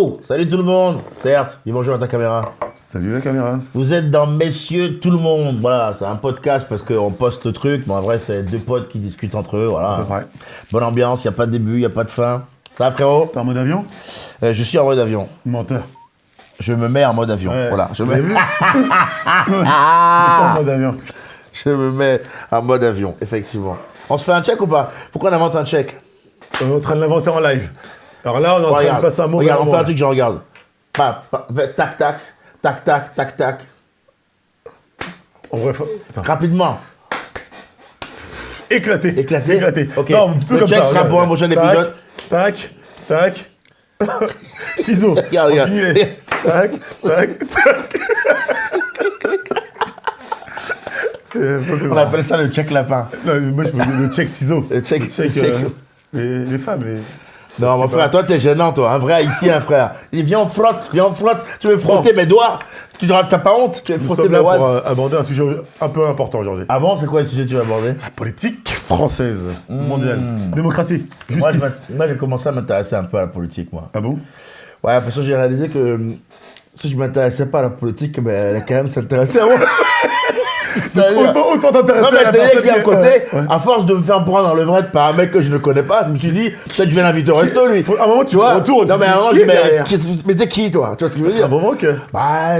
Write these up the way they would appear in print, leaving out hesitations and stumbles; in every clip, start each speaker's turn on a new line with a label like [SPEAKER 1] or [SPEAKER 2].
[SPEAKER 1] Oh, salut tout le monde. Certes, dis bonjour à ta caméra.
[SPEAKER 2] Salut la caméra.
[SPEAKER 1] Vous êtes dans Messieurs tout le monde. Voilà, c'est un podcast parce qu'on poste le truc. Mais en vrai, c'est deux potes qui discutent entre eux. Voilà.
[SPEAKER 2] À peu près.
[SPEAKER 1] Bonne ambiance, il n'y a pas de début, il n'y a pas de fin. Ça va frérot?
[SPEAKER 2] T'es en mode avion?
[SPEAKER 1] Je suis en mode avion.
[SPEAKER 2] Menteur.
[SPEAKER 1] Je me mets en mode avion.
[SPEAKER 2] Ouais.
[SPEAKER 1] Voilà.
[SPEAKER 2] Vous avez vu? T'es en mode avion.
[SPEAKER 1] Je me mets en mode avion, effectivement. On se fait un check ou pas? Pourquoi on invente un check?
[SPEAKER 2] On est en train de l'inventer en live. Alors là, on est en train de faire ça un mot.
[SPEAKER 1] Regarde, on fait un truc, je regarde. Tac, tac, tac, tac, tac, tac.
[SPEAKER 2] On refait. Attends.
[SPEAKER 1] Rapidement.
[SPEAKER 2] Éclaté.
[SPEAKER 1] Éclaté. Ok.
[SPEAKER 2] Non, plutôt
[SPEAKER 1] Le
[SPEAKER 2] comme
[SPEAKER 1] check
[SPEAKER 2] ça.
[SPEAKER 1] sera
[SPEAKER 2] Regarde.
[SPEAKER 1] pour un prochain
[SPEAKER 2] Tac,
[SPEAKER 1] épisode.
[SPEAKER 2] Tac, tac. Ciseaux.
[SPEAKER 1] Regarde,
[SPEAKER 2] On
[SPEAKER 1] regarde.
[SPEAKER 2] finit les- Tac, tac, tac.
[SPEAKER 1] On appelle ça le check lapin.
[SPEAKER 2] Non, moi, je me dis le check ciseaux.
[SPEAKER 1] Le check-
[SPEAKER 2] Les femmes, les...
[SPEAKER 1] Non, mon frère, toi, t'es gênant, toi. Un vrai haïtien, frère. Il dit, viens, on frotte. Tu veux frotter mes doigts? T'as pas honte? Tu veux
[SPEAKER 2] Nous
[SPEAKER 1] frotter
[SPEAKER 2] sommes
[SPEAKER 1] mes
[SPEAKER 2] là
[SPEAKER 1] doigts?
[SPEAKER 2] pour aborder un sujet un peu important aujourd'hui.
[SPEAKER 1] Ah bon, c'est quoi le sujet que tu veux aborder?
[SPEAKER 2] La politique française, mondiale. Démocratie,
[SPEAKER 1] Moi,
[SPEAKER 2] justice.
[SPEAKER 1] j'ai commencé à m'intéresser un peu à la politique, moi.
[SPEAKER 2] Ah bon?
[SPEAKER 1] Ouais, parce que j'ai réalisé que si je m'intéressais pas à la politique, ben, elle allait quand même s'intéresser à moi. C'est-à-dire-
[SPEAKER 2] Autant t'intéresser
[SPEAKER 1] Non, mais
[SPEAKER 2] à la
[SPEAKER 1] c'est-à-dire
[SPEAKER 2] personne
[SPEAKER 1] qu'il y a un
[SPEAKER 2] qui-
[SPEAKER 1] côté,
[SPEAKER 2] ouais.
[SPEAKER 1] à force de me faire prendre dans le vrai par un mec que je ne connais pas, je me suis dit, peut-être je vais l'inviter au resto, lui.
[SPEAKER 2] À un moment, tu te
[SPEAKER 1] vois
[SPEAKER 2] retournes,
[SPEAKER 1] Non,
[SPEAKER 2] tu
[SPEAKER 1] mais
[SPEAKER 2] dis,
[SPEAKER 1] à un moment,
[SPEAKER 2] qui
[SPEAKER 1] je
[SPEAKER 2] est
[SPEAKER 1] dis,
[SPEAKER 2] derrière
[SPEAKER 1] mais t'es qui, toi? Tu vois ce que je veux
[SPEAKER 2] C'est un
[SPEAKER 1] dire?
[SPEAKER 2] moment que...
[SPEAKER 1] Bah,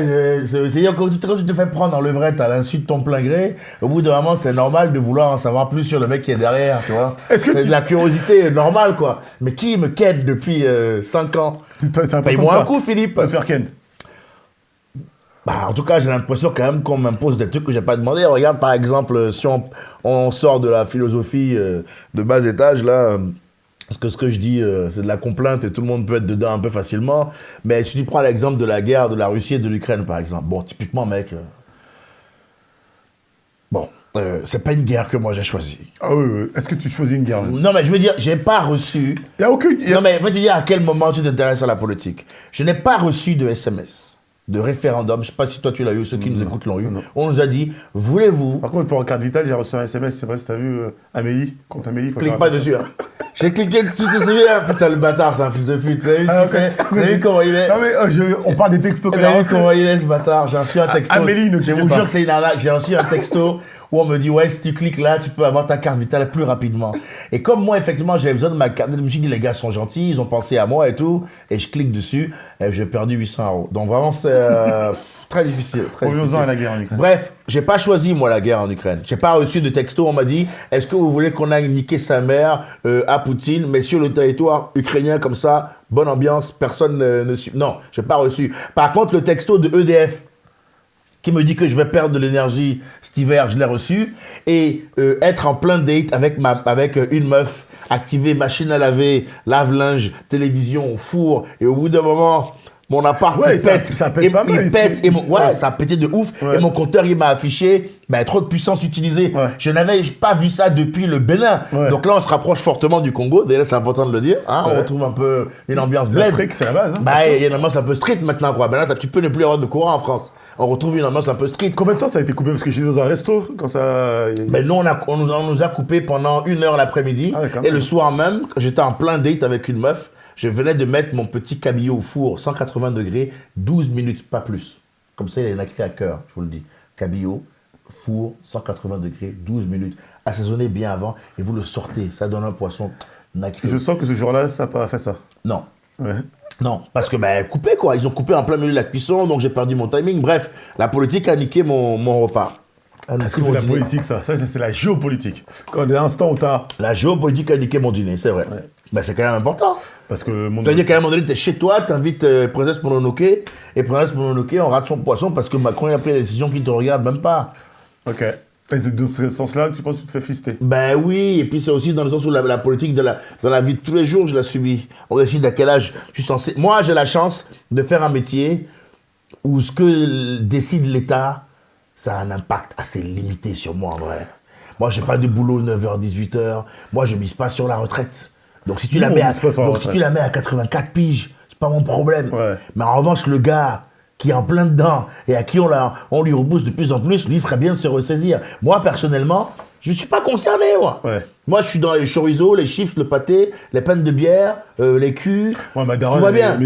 [SPEAKER 1] c'est-à-dire quand tu te fais prendre dans le vrai à l'insu de ton plein gré, au bout d'un moment, c'est normal de vouloir en savoir plus sur le mec qui est derrière, tu vois.
[SPEAKER 2] Est-ce que
[SPEAKER 1] c'est
[SPEAKER 2] tu-
[SPEAKER 1] de la curiosité normale, quoi. Mais qui me ken depuis 5 ans? Paye-moi un coup, Philippe.
[SPEAKER 2] Pas faire Ken.
[SPEAKER 1] Bah, en tout cas, j'ai l'impression quand même qu'on m'impose des trucs que j'ai pas demandé. Regarde, par exemple, si on sort de la philosophie de bas étage, là, parce que ce que je dis, c'est de la complainte et tout le monde peut être dedans un peu facilement. Mais si tu prends l'exemple de la guerre de la Russie et de l'Ukraine, par exemple. Bon, typiquement, mec, c'est pas une guerre que moi j'ai choisie.
[SPEAKER 2] Ah oui, oui. Est-ce que tu choisis une guerre?
[SPEAKER 1] Non, mais je veux dire, j'ai pas reçu...
[SPEAKER 2] Il n'y a aucune...
[SPEAKER 1] Non, mais va te dire à quel moment tu t'intéresses à la politique. Je n'ai pas reçu de SMS, de référendum. Je sais pas si toi tu l'as eu, ceux qui nous écoutent l'ont eu.
[SPEAKER 2] Non.
[SPEAKER 1] On nous a dit, voulez-vous...
[SPEAKER 2] Par contre, pour un carte vitale, j'ai reçu un SMS. C'est vrai, si t'as vu Amélie, contre Amélie... faut
[SPEAKER 1] Clique
[SPEAKER 2] faire
[SPEAKER 1] pas
[SPEAKER 2] attention.
[SPEAKER 1] dessus. Hein. J'ai cliqué, tu te souviens? Putain, le bâtard, c'est un fils de pute. Vous avez vu ce
[SPEAKER 2] Ah,
[SPEAKER 1] qu'il
[SPEAKER 2] ok.
[SPEAKER 1] fait? Vous avez vu comment il est?
[SPEAKER 2] Non mais on parle des textos
[SPEAKER 1] Vous
[SPEAKER 2] qu'elle a
[SPEAKER 1] avez vu
[SPEAKER 2] reçus.
[SPEAKER 1] comment il est, ce bâtard? J'ai reçu un texto.
[SPEAKER 2] Amélie, ne
[SPEAKER 1] Je
[SPEAKER 2] cliquez
[SPEAKER 1] vous
[SPEAKER 2] pas.
[SPEAKER 1] jure que c'est une arnaque. J'ai reçu un texto où on me dit, ouais, si tu cliques là, tu peux avoir ta carte vitale plus rapidement. Et comme moi, effectivement, j'avais besoin de ma carte, je me suis dit, les gars sont gentils, ils ont pensé à moi et tout. Et je clique dessus, et j'ai perdu 800 €. Donc vraiment, c'est très difficile. Très
[SPEAKER 2] Revenons-en
[SPEAKER 1] difficile.
[SPEAKER 2] à la guerre en Ukraine.
[SPEAKER 1] Bref, j'ai pas choisi moi la guerre en Ukraine. J'ai pas reçu de texto. On m'a dit, est-ce que vous voulez qu'on aille niquer sa mère à Poutine, mais sur le territoire ukrainien comme ça, bonne ambiance, personne ne suit. Non, j'ai pas reçu. Par contre, le texto de EDF qui me dit que je vais perdre de l'énergie cet hiver, je l'ai reçu. Et être en plein date avec une meuf, activer machine à laver, lave-linge, télévision, four, et au bout d'un moment. Mon appart,
[SPEAKER 2] Ouais,
[SPEAKER 1] il pète.
[SPEAKER 2] ça pète pas mal
[SPEAKER 1] Il
[SPEAKER 2] ici.
[SPEAKER 1] pète. Et ouais,
[SPEAKER 2] Ouais.
[SPEAKER 1] ça a pété de ouf.
[SPEAKER 2] Ouais.
[SPEAKER 1] Et mon compteur, il m'a affiché trop de puissance utilisée.
[SPEAKER 2] Ouais.
[SPEAKER 1] Je n'avais pas vu ça depuis le Bénin.
[SPEAKER 2] Ouais.
[SPEAKER 1] Donc là, on se rapproche fortement du Congo. D'ailleurs, c'est important de le dire. Hein.
[SPEAKER 2] Ouais.
[SPEAKER 1] On retrouve un peu une ambiance bled.
[SPEAKER 2] L'Afrique, c'est la base. Hein.
[SPEAKER 1] Il y a une ambiance un peu street maintenant, quoi. Ben là, tu peux ne plus avoir de courant en France. On retrouve une ambiance un peu street.
[SPEAKER 2] Combien de temps ça a été coupé? Parce que j'étais dans un resto quand ça...
[SPEAKER 1] Ben nous, on nous a coupé pendant 1 heure l'après-midi.
[SPEAKER 2] Ah ouais, quand
[SPEAKER 1] Et
[SPEAKER 2] même.
[SPEAKER 1] le soir même, quand j'étais en plein date avec une meuf, je venais de mettre mon petit cabillaud au four, 180 degrés, 12 minutes, pas plus. Comme ça, il est nacré à cœur, je vous le dis. Cabillaud, four, 180 degrés, 12 minutes. Assaisonnez bien avant et vous le sortez. Ça donne un poisson nacré.
[SPEAKER 2] Je sens que ce jour-là, ça n'a pas fait ça.
[SPEAKER 1] Non.
[SPEAKER 2] Ouais.
[SPEAKER 1] Non, parce que coupé quoi, ils ont coupé en plein milieu de la cuisson, donc j'ai perdu mon timing. Bref, la politique a niqué mon repas.
[SPEAKER 2] Est-ce que c'est la politique, ça? Ça, c'est la géopolitique. Quand il y a un instant où t'as...
[SPEAKER 1] La géopolitique a niqué mon dîner, c'est vrai.
[SPEAKER 2] Ouais.
[SPEAKER 1] C'est quand même important.
[SPEAKER 2] Parce que le monde...
[SPEAKER 1] C'est-à-dire qu'à un moment donné, t'es chez toi, t'invites Princesse Mononoke, et Princesse Mononoke, on rate son poisson parce que Macron a pris la décision qu'il te regarde même pas.
[SPEAKER 2] Ok. Et c'est dans ce sens-là que tu penses que tu te fais fister?
[SPEAKER 1] Ben oui, et puis c'est aussi dans le sens où la politique dans la vie de tous les jours, je la subis. On décide à quel âge je suis censé... Moi, j'ai la chance de faire un métier où ce que décide l'État, ça a un impact assez limité sur moi, en vrai. Moi, j'ai pas de boulot 9h, 18h. Moi, je mise pas sur la retraite. Donc, si tu la
[SPEAKER 2] Non,
[SPEAKER 1] mets
[SPEAKER 2] on mise pas sur la
[SPEAKER 1] donc, si
[SPEAKER 2] retraite.
[SPEAKER 1] tu la mets à 84 piges, c'est pas mon problème.
[SPEAKER 2] Ouais.
[SPEAKER 1] Mais en revanche, le gars qui est en plein dedans et à qui on lui repousse de plus en plus, lui, il ferait bien de se ressaisir. Moi, personnellement, Je ne suis pas concerné, moi.
[SPEAKER 2] Ouais.
[SPEAKER 1] Moi, je suis dans les chorizo, les chips, le pâté, les pains de bière, les culs.
[SPEAKER 2] Ouais, mes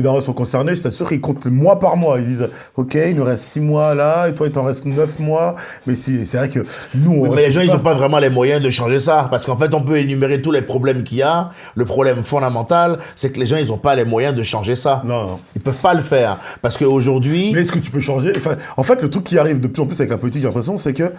[SPEAKER 2] darons sont concernés, je t'assure, ils comptent mois par mois. Ils disent, OK, il nous reste 6 mois là, et toi, il t'en reste 9 mois. Mais c'est vrai que nous, on.
[SPEAKER 1] Oui, mais les gens, ils n'ont pas vraiment les moyens de changer ça. Parce qu'en fait, on peut énumérer tous les problèmes qu'il y a. Le problème fondamental, c'est que les gens, ils n'ont pas les moyens de changer ça.
[SPEAKER 2] Non.
[SPEAKER 1] Ils ne peuvent pas le faire. Parce qu'aujourd'hui.
[SPEAKER 2] Mais est-ce que tu peux changer? Enfin, en fait, le truc qui arrive de plus en plus avec la politique, j'ai l'impression, c'est que.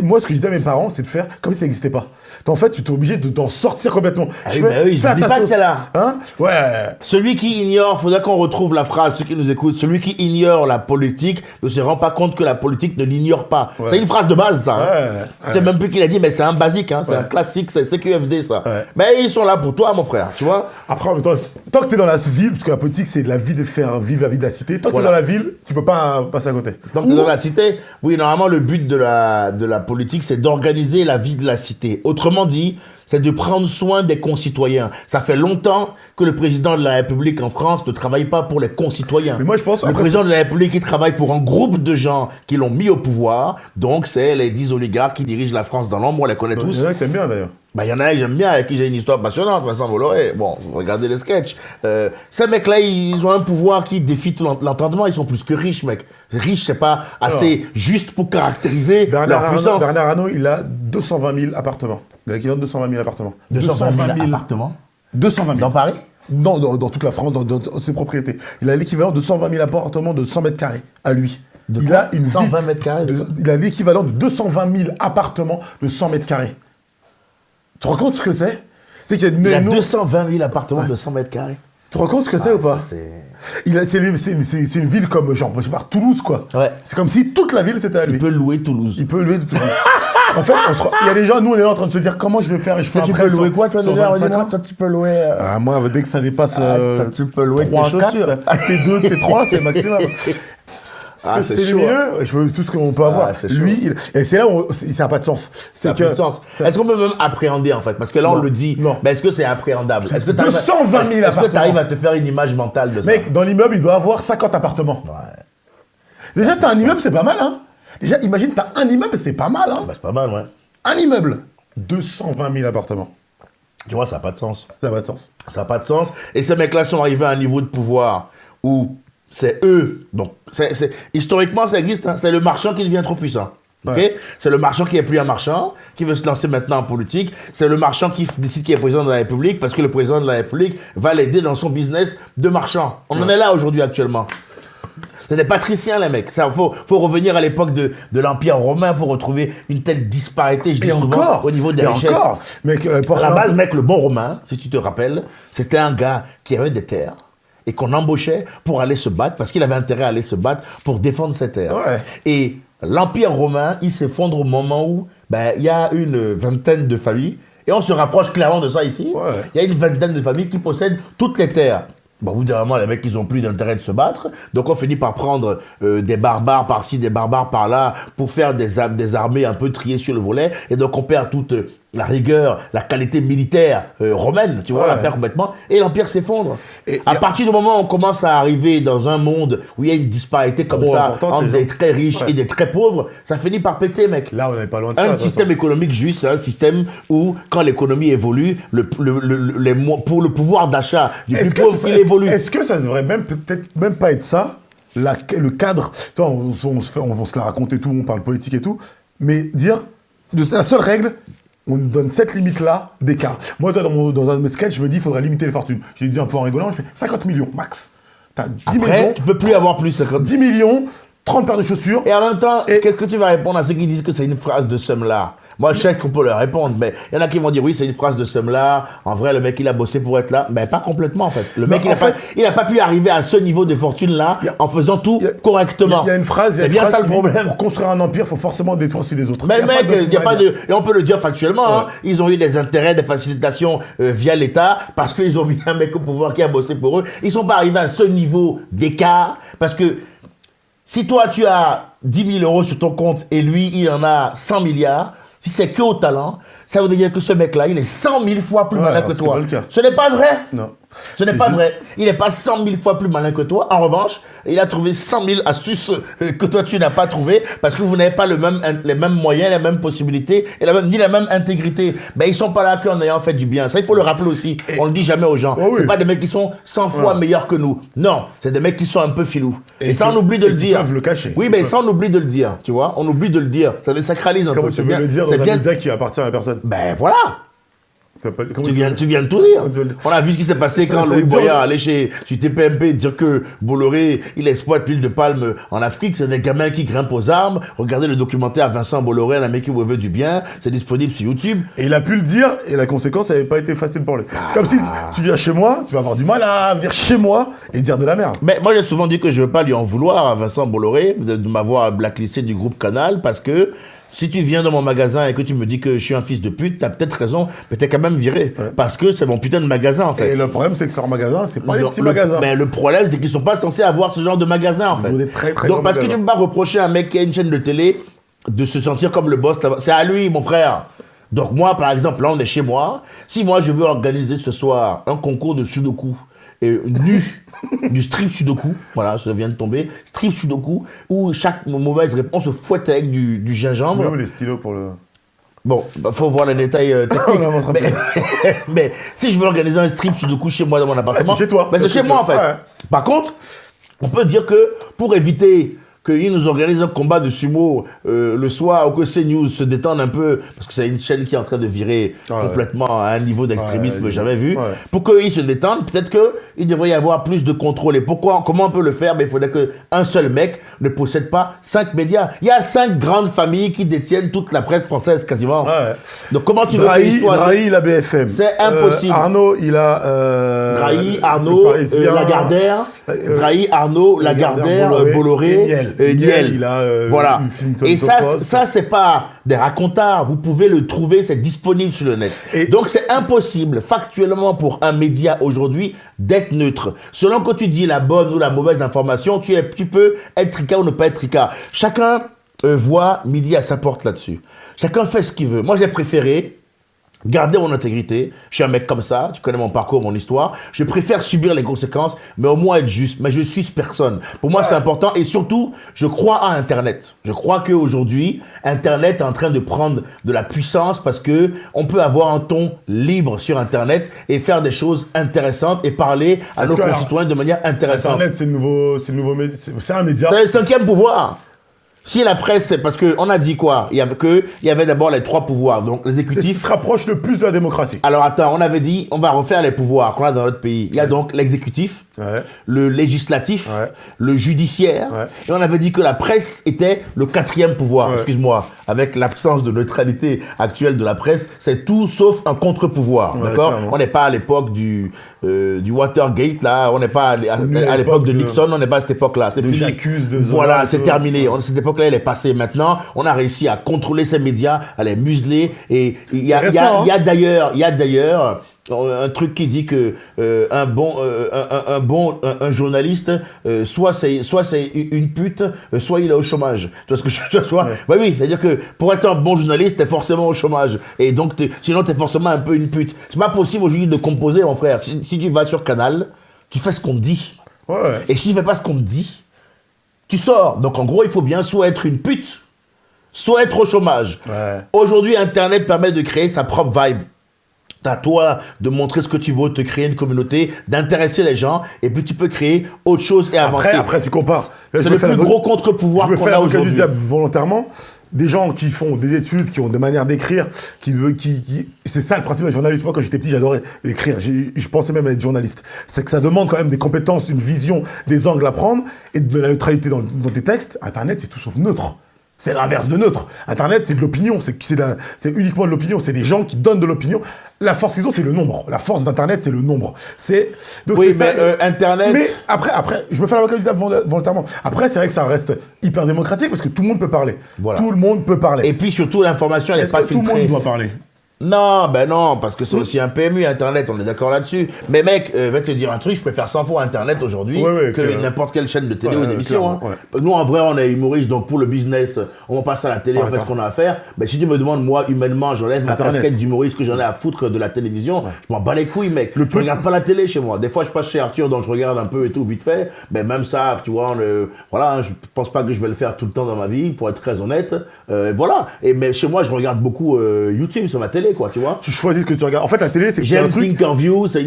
[SPEAKER 2] Moi, ce que je dis à mes parents, c'est de faire comme si ça n'existait pas. En fait, tu es obligé d'en sortir complètement.
[SPEAKER 1] Ah oui, mais eux, ils n'oublient pas que c'est là.
[SPEAKER 2] Hein? Ouais.
[SPEAKER 1] Celui qui ignore, faudrait qu'on retrouve la phrase, ceux qui nous écoutent, celui qui ignore la politique ne se rend pas compte que la politique ne l'ignore pas. Ouais. C'est une phrase de base, ça.
[SPEAKER 2] Ouais.
[SPEAKER 1] Je sais même plus qui l'a dit, mais c'est un basique, hein, c'est un classique, c'est CQFD, ça. Ouais. Mais ils sont là pour toi, mon frère, tu vois.
[SPEAKER 2] Après, en même temps, tant que tu es dans la ville, parce que la politique, c'est la vie de faire vivre la vie de la cité, tant que tu es dans la ville, tu peux pas passer à côté.
[SPEAKER 1] Tant que tu es dans la cité, oui, normalement, le but de la politique, c'est d'organiser la vie de la cité. Autrement dit, c'est de prendre soin des concitoyens. Ça fait longtemps que le président de la République en France ne travaille pas pour les concitoyens.
[SPEAKER 2] Mais moi, je pense...
[SPEAKER 1] Le président de la République, il travaille pour un groupe de gens qui l'ont mis au pouvoir. Donc, c'est les 10 oligarques qui dirigent la France dans l'ombre. On les connaît tous.
[SPEAKER 2] Il y en a que t'aimes bien, d'ailleurs.
[SPEAKER 1] Bah, il y en a que j'aime bien, avec qui j'ai une histoire passionnante, Vincent Bolloré. Bon, regardez les sketchs. Ces mecs-là, ils ont un pouvoir qui défie tout l'entendement. Ils sont plus que riches, mec. Riches, c'est pas assez juste pour caractériser leur puissance.
[SPEAKER 2] Bernard Arnault, il a 220 000 appartements. Il a l'équivalent de 220 000 appartements.
[SPEAKER 1] 220 000 appartements
[SPEAKER 2] 220 000.
[SPEAKER 1] Dans Paris?
[SPEAKER 2] Non, dans toute la France, dans ses propriétés. Il a l'équivalent de 120 000 appartements de 100 mètres carrés à lui.
[SPEAKER 1] Il a une 120 mètres carrés
[SPEAKER 2] il a l'équivalent de 220 000 appartements de 100 mètres carrés. Tu te rends compte ce que c'est?
[SPEAKER 1] Il a 220 000 appartements de 100 mètres carrés.
[SPEAKER 2] Tu te rends compte ce que c'est ou pas? C'est une ville comme, genre, je sais pas, Toulouse, quoi.
[SPEAKER 1] Ouais.
[SPEAKER 2] C'est comme si toute la ville, c'était à lui.
[SPEAKER 1] Il peut louer Toulouse.
[SPEAKER 2] Il peut louer Toulouse. En fait, il y a des gens, nous, on est là en train de se dire comment je vais faire. Je fais
[SPEAKER 1] tu peux louer quoi, toi, déjà? Dis-moi, toi, tu peux louer.
[SPEAKER 2] Moi, dès que ça dépasse.
[SPEAKER 1] Tu peux louer
[SPEAKER 2] 3, tes chaussures. T2, T3, c'est maximum.
[SPEAKER 1] C'est
[SPEAKER 2] lumineux, je veux tout ce qu'on peut avoir. Lui, et c'est là où ça n'a pas de sens.
[SPEAKER 1] Ça n'a pas de sens. Est-ce qu'on peut même appréhender, en fait? Parce que là, on le dit.
[SPEAKER 2] Non.
[SPEAKER 1] Mais est-ce que c'est appréhendable? Est-ce que
[SPEAKER 2] 220 000 appartements.
[SPEAKER 1] Est-ce que tu arrives à te faire une image mentale de ça?
[SPEAKER 2] Mec, dans l'immeuble, il doit avoir 50 appartements.
[SPEAKER 1] Ouais.
[SPEAKER 2] Déjà, t'as un immeuble, c'est pas mal, hein? Déjà, imagine, t'as un immeuble, c'est pas mal, hein?
[SPEAKER 1] Bah, c'est pas mal, ouais.
[SPEAKER 2] Un immeuble, 220 000 appartements.
[SPEAKER 1] Tu vois, ça n'a pas de sens.
[SPEAKER 2] Ça n'a pas de sens.
[SPEAKER 1] Ça n'a pas de sens. Et ces mecs-là sont arrivés à un niveau de pouvoir où c'est eux. Donc, historiquement, ça existe. Hein. C'est le marchand qui devient trop puissant. Okay? Ouais. C'est le marchand qui n'est plus un marchand, qui veut se lancer maintenant en politique. C'est le marchand qui décide qu'il est président de la République parce que le président de la République va l'aider dans son business de marchand. On en est là aujourd'hui actuellement. C'est des patriciens, les mecs. Il faut revenir à l'époque de l'Empire romain pour retrouver une telle disparité, je dis souvent, au niveau des richesses.
[SPEAKER 2] Mec,
[SPEAKER 1] à la base, mec, le bon romain, si tu te rappelles, c'était un gars qui avait des terres et qu'on embauchait pour aller se battre, parce qu'il avait intérêt à aller se battre pour défendre ses terres.
[SPEAKER 2] Ouais.
[SPEAKER 1] Et l'Empire romain, il s'effondre au moment où il y a une vingtaine de familles, et on se rapproche clairement de ça ici.
[SPEAKER 2] Ouais.
[SPEAKER 1] Il y a une vingtaine de familles qui possèdent toutes les terres. Bon, au bout d'un moment, les mecs, ils n'ont plus d'intérêt de se battre. Donc, on finit par prendre des barbares par-ci, des barbares par-là, pour faire des armées un peu triées sur le volet. Et donc, on perd toute la rigueur, la qualité militaire romaine, tu vois, on la perd complètement. Et l'Empire s'effondre. À partir du moment où on commence à arriver dans un monde où il y a une disparité comme ça, entre des très riches et des très pauvres, ça finit par péter, mec.
[SPEAKER 2] Là, on n'est pas loin de ça.
[SPEAKER 1] Un système économique juste, c'est un système où, quand l'économie évolue, pour le pouvoir d'achat du plus pauvre, il évolue.
[SPEAKER 2] Est-ce que ça devrait peut-être même pas être ça, le cadre? Toi, on se la raconter tout, on parle politique et tout, mais dire, la seule règle, on nous donne cette limite-là d'écart. Moi, dans un de mes sketchs, je me dis qu'il faudrait limiter les fortunes. J'ai dit un peu en rigolant, je fais 50 millions, max.
[SPEAKER 1] T'as 10 maisons, tu peux plus avoir plus.
[SPEAKER 2] 10 millions, 30 paires de chaussures.
[SPEAKER 1] Et en même temps, qu'est-ce que tu vas répondre à ceux qui disent que c'est une phrase de somme-là? Moi, je sais qu'on peut leur répondre, mais il y en a qui vont dire oui, c'est une phrase de somme-là. En vrai, le mec, il a bossé pour être là. Mais pas complètement, en fait. Le mec, il n'a pas pu arriver à ce niveau de fortune-là en faisant tout correctement.
[SPEAKER 2] Il y a une phrase.
[SPEAKER 1] C'est bien ça le problème.
[SPEAKER 2] Pour construire un empire, il faut forcément détruire aussi les autres.
[SPEAKER 1] Mais mec, il n'y a pas de. Et on peut le dire factuellement, hein, ils ont eu des intérêts, des facilitations via l'État parce qu'ils ont mis un mec au pouvoir qui a bossé pour eux. Ils ne sont pas arrivés à ce niveau d'écart parce que si toi, tu as 10 000 euros sur ton compte et lui, il en a 100 milliards, si c'est que au talent, ça veut dire que ce mec-là, il est 100 000 fois plus malin que
[SPEAKER 2] c'est
[SPEAKER 1] toi.
[SPEAKER 2] pas le cas.
[SPEAKER 1] Ce n'est pas vrai.
[SPEAKER 2] Non.
[SPEAKER 1] Ce n'est
[SPEAKER 2] C'est
[SPEAKER 1] pas
[SPEAKER 2] juste-
[SPEAKER 1] vrai. Il n'est pas 100 000 fois plus malin que toi. En revanche, il a trouvé 100 000 astuces que toi, tu n'as pas trouvées parce que vous n'avez pas les mêmes moyens, les mêmes possibilités et ni la même intégrité. Mais ils ne sont pas là qu'en ayant fait du bien. Ça, il faut le rappeler aussi. On ne le dit jamais aux gens.
[SPEAKER 2] Oh oui.
[SPEAKER 1] C'est pas des mecs qui sont 100 fois meilleurs que nous. Non, c'est des mecs qui sont un peu filous. Et ça, on oublie de le
[SPEAKER 2] qui
[SPEAKER 1] dire.
[SPEAKER 2] peuvent le cacher.
[SPEAKER 1] Oui, mais ça, on oublie de le dire. Tu vois, on oublie de le dire. Ça les sacralise un peu.
[SPEAKER 2] Comment tu
[SPEAKER 1] C'est
[SPEAKER 2] veux
[SPEAKER 1] bien-
[SPEAKER 2] le dire
[SPEAKER 1] c'est
[SPEAKER 2] dans un
[SPEAKER 1] bien-
[SPEAKER 2] média qui appartient à la personne?
[SPEAKER 1] Ben voilà.
[SPEAKER 2] Comment
[SPEAKER 1] Tu viens de tout dire.
[SPEAKER 2] Comment tu veux le dire?
[SPEAKER 1] On a vu ce qui s'est passé
[SPEAKER 2] Ça,
[SPEAKER 1] quand
[SPEAKER 2] c'est
[SPEAKER 1] Louis
[SPEAKER 2] dur.
[SPEAKER 1] Boyard allait chez TPMP dire que Bolloré, il exploite l'huile de palme en Afrique. C'est des gamins qui grimpent aux arbres. Regardez le documentaire Vincent Bolloré, un mec qui vous veut du bien. C'est disponible sur YouTube.
[SPEAKER 2] Et il a pu le dire, et la conséquence, elle n'avait pas été facile pour lui. C'est comme si tu viens chez moi, tu vas avoir du mal à venir chez moi et dire de la merde.
[SPEAKER 1] Mais moi, j'ai souvent dit que je ne veux pas lui en vouloir à Vincent Bolloré de m'avoir blacklisté du groupe Canal parce que si tu viens dans mon magasin et que tu me dis que je suis un fils de pute, t'as peut-être raison, mais t'es quand même viré. Parce que c'est mon putain de magasin, en fait.
[SPEAKER 2] Et le problème, c'est que leur magasin, c'est pas les
[SPEAKER 1] Donc,
[SPEAKER 2] petits magasins.
[SPEAKER 1] Mais le problème, c'est qu'ils sont pas censés avoir ce genre de magasin, en fait.
[SPEAKER 2] ont des très, très
[SPEAKER 1] Donc,
[SPEAKER 2] grands
[SPEAKER 1] parce que tu
[SPEAKER 2] magasins.
[SPEAKER 1] peux pas reprocher à un mec qui a une chaîne de télé de se sentir comme le boss. C'est à lui, mon frère. Donc, moi, par exemple, là, on est chez moi. Si moi, je veux organiser ce soir un concours de Sudoku, nu, du strip Sudoku, voilà, ça vient de tomber, strip Sudoku, où chaque mauvaise réponse se fouette avec du
[SPEAKER 2] Tu
[SPEAKER 1] gingembre.
[SPEAKER 2] mets où les stylos pour le...
[SPEAKER 1] Bon, faut voir les détails techniques.
[SPEAKER 2] On a
[SPEAKER 1] mais si je veux organiser un strip Sudoku chez moi dans mon appartement,
[SPEAKER 2] c'est chez toi.
[SPEAKER 1] ben, c'est chez moi en fait.
[SPEAKER 2] Ouais.
[SPEAKER 1] Par contre, on peut dire que pour éviter qu'ils nous organisent un combat de sumo le soir ou que CNews se détendent un peu, parce que c'est une chaîne qui est en train de virer complètement à un niveau d'extrémisme
[SPEAKER 2] Ouais,
[SPEAKER 1] jamais vu.
[SPEAKER 2] ouais.
[SPEAKER 1] Pour qu'ils se détendent, peut-être qu'il devrait y avoir plus de contrôle. Et comment on peut le faire? Ben, il faudrait qu'un seul mec ne possède pas 5 médias. Il y a 5 grandes familles qui détiennent toute la presse française quasiment.
[SPEAKER 2] Ouais.
[SPEAKER 1] Donc comment tu veux qu'ils soient...
[SPEAKER 2] Drahi, il a BFM.
[SPEAKER 1] C'est impossible.
[SPEAKER 2] Arnaud, il a...
[SPEAKER 1] Drahi, Arnaud,
[SPEAKER 2] Le Parisien.
[SPEAKER 1] Lagardère, Drahi, Arnaud, Lagardère, Bolloré,
[SPEAKER 2] Et Niel.
[SPEAKER 1] Niel.
[SPEAKER 2] Il a
[SPEAKER 1] Voilà.
[SPEAKER 2] Huffington
[SPEAKER 1] Et ça,
[SPEAKER 2] Post.
[SPEAKER 1] ça c'est pas des racontards. Vous pouvez le trouver, c'est disponible sur le net.
[SPEAKER 2] Et-
[SPEAKER 1] Donc c'est impossible, factuellement, pour un média aujourd'hui, d'être neutre. Selon que tu dis la bonne ou la mauvaise information, tu peux être tricard ou ne pas être tricard. Chacun voit midi à sa porte là-dessus. Chacun fait ce qu'il veut. Moi, j'ai préféré garder mon intégrité. Je suis un mec comme ça, tu connais mon parcours, mon histoire. Je préfère subir les conséquences, mais au moins être juste. Mais je suis personne. Pour moi, c'est important. Et surtout, je crois à Internet. Je crois qu'aujourd'hui, Internet est en train de prendre de la puissance parce que on peut avoir un ton libre sur Internet et faire des choses intéressantes et parler à nos concitoyens de manière intéressante.
[SPEAKER 2] Internet, c'est le nouveau média. C'est un média.
[SPEAKER 1] C'est le 5e pouvoir. Si la presse, c'est parce qu'on a dit quoi? Il y avait d'abord les 3 pouvoirs. Donc,
[SPEAKER 2] C'est ce qui
[SPEAKER 1] l'exécutif.
[SPEAKER 2] se rapproche le plus de la démocratie.
[SPEAKER 1] Alors attends, on avait dit, on va refaire les pouvoirs qu'on a dans notre pays. Il y a donc l'exécutif,
[SPEAKER 2] Ouais.
[SPEAKER 1] le législatif,
[SPEAKER 2] Ouais.
[SPEAKER 1] le judiciaire.
[SPEAKER 2] Ouais.
[SPEAKER 1] Et on avait dit que la presse était le 4e pouvoir.
[SPEAKER 2] Ouais.
[SPEAKER 1] Excuse-moi, avec l'absence de neutralité actuelle de la presse, c'est tout sauf un contre-pouvoir.
[SPEAKER 2] Ouais,
[SPEAKER 1] D'accord?
[SPEAKER 2] clairement.
[SPEAKER 1] On n'est pas à l'époque du Watergate, là. On n'est pas à l'époque de Nixon, on n'est pas à cette époque-là. C'est
[SPEAKER 2] de
[SPEAKER 1] fini.
[SPEAKER 2] J'accuse, de
[SPEAKER 1] Voilà,
[SPEAKER 2] Zola,
[SPEAKER 1] c'est
[SPEAKER 2] tout.
[SPEAKER 1] terminé. Cette époque-là, elle est passée. Maintenant, on a réussi à contrôler ces médias, à les museler. Et il y a d'ailleurs un truc qui dit que un journaliste, soit c'est une pute, soit il est au chômage. Tu vois ce que je veux dire? Ouais. Oui, c'est-à-dire que pour être un bon journaliste, t'es forcément au chômage. Et donc, sinon, t'es forcément un peu une pute. C'est pas possible aujourd'hui de composer, mon frère. Si tu vas sur Canal, tu fais ce qu'on te dit.
[SPEAKER 2] Ouais.
[SPEAKER 1] Et si tu fais pas ce qu'on te dit, tu sors. Donc en gros, il faut bien soit être une pute, soit être au chômage.
[SPEAKER 2] Ouais.
[SPEAKER 1] Aujourd'hui, Internet permet de créer sa propre vibe. C'est à toi de montrer ce que tu veux, de créer une communauté, d'intéresser les gens, et puis tu peux créer autre chose et avancer.
[SPEAKER 2] Après, tu compares.
[SPEAKER 1] C'est le plus gros contre-pouvoir
[SPEAKER 2] Je me
[SPEAKER 1] qu'on
[SPEAKER 2] fais
[SPEAKER 1] a
[SPEAKER 2] l'avocat du
[SPEAKER 1] aujourd'hui.
[SPEAKER 2] diable volontairement. Des gens qui font des études, qui ont des manières d'écrire, c'est ça le principe du journalisme. Moi, quand j'étais petit, j'adorais écrire. Je pensais même être journaliste. C'est que ça demande quand même des compétences, une vision, des angles à prendre et de la neutralité dans tes textes. Internet, c'est tout sauf neutre. C'est l'inverse de neutre. Internet, c'est de l'opinion. C'est uniquement de l'opinion. C'est des gens qui donnent de l'opinion. La force qu'ils ont, c'est le nombre. La force d'Internet, c'est le nombre.
[SPEAKER 1] Oui, mais Internet...
[SPEAKER 2] Mais après, je me fais l'avocat du diable volontairement. Après, c'est vrai que ça reste hyper démocratique parce que tout le monde peut parler.
[SPEAKER 1] Voilà.
[SPEAKER 2] Tout le monde peut parler.
[SPEAKER 1] Et puis surtout, l'information, elle n'est
[SPEAKER 2] Est-ce
[SPEAKER 1] pas
[SPEAKER 2] que tout le monde
[SPEAKER 1] filtrée.
[SPEAKER 2] doit parler?
[SPEAKER 1] Non, ben non, parce que c'est aussi un PMU, Internet, on est d'accord là-dessus. Mais mec, va te dire un truc, je préfère 100 fois Internet aujourd'hui que n'importe quelle chaîne de télé ou d'émission. Hein. Nous, en vrai, on est humoristes, donc pour le business, on passe à la télé, on fait ce qu'on a à faire. Mais si tu me demandes, moi, humainement, j'enlève ma casquette d'humoriste que j'en ai à foutre de la télévision, je m'en bats les couilles, mec. Je regarde pas la télé chez moi. Des fois, je passe chez Arthur, donc je regarde un peu et tout, vite fait. Mais même ça, tu vois, voilà, je pense pas que je vais le faire tout le temps dans ma vie, pour être très honnête. Voilà. Mais chez moi, je regarde beaucoup YouTube sur ma télé, quoi, tu vois.
[SPEAKER 2] Tu choisis ce que tu regardes. En fait, la télé, c'est que
[SPEAKER 1] j'aime Thinkerview, c'est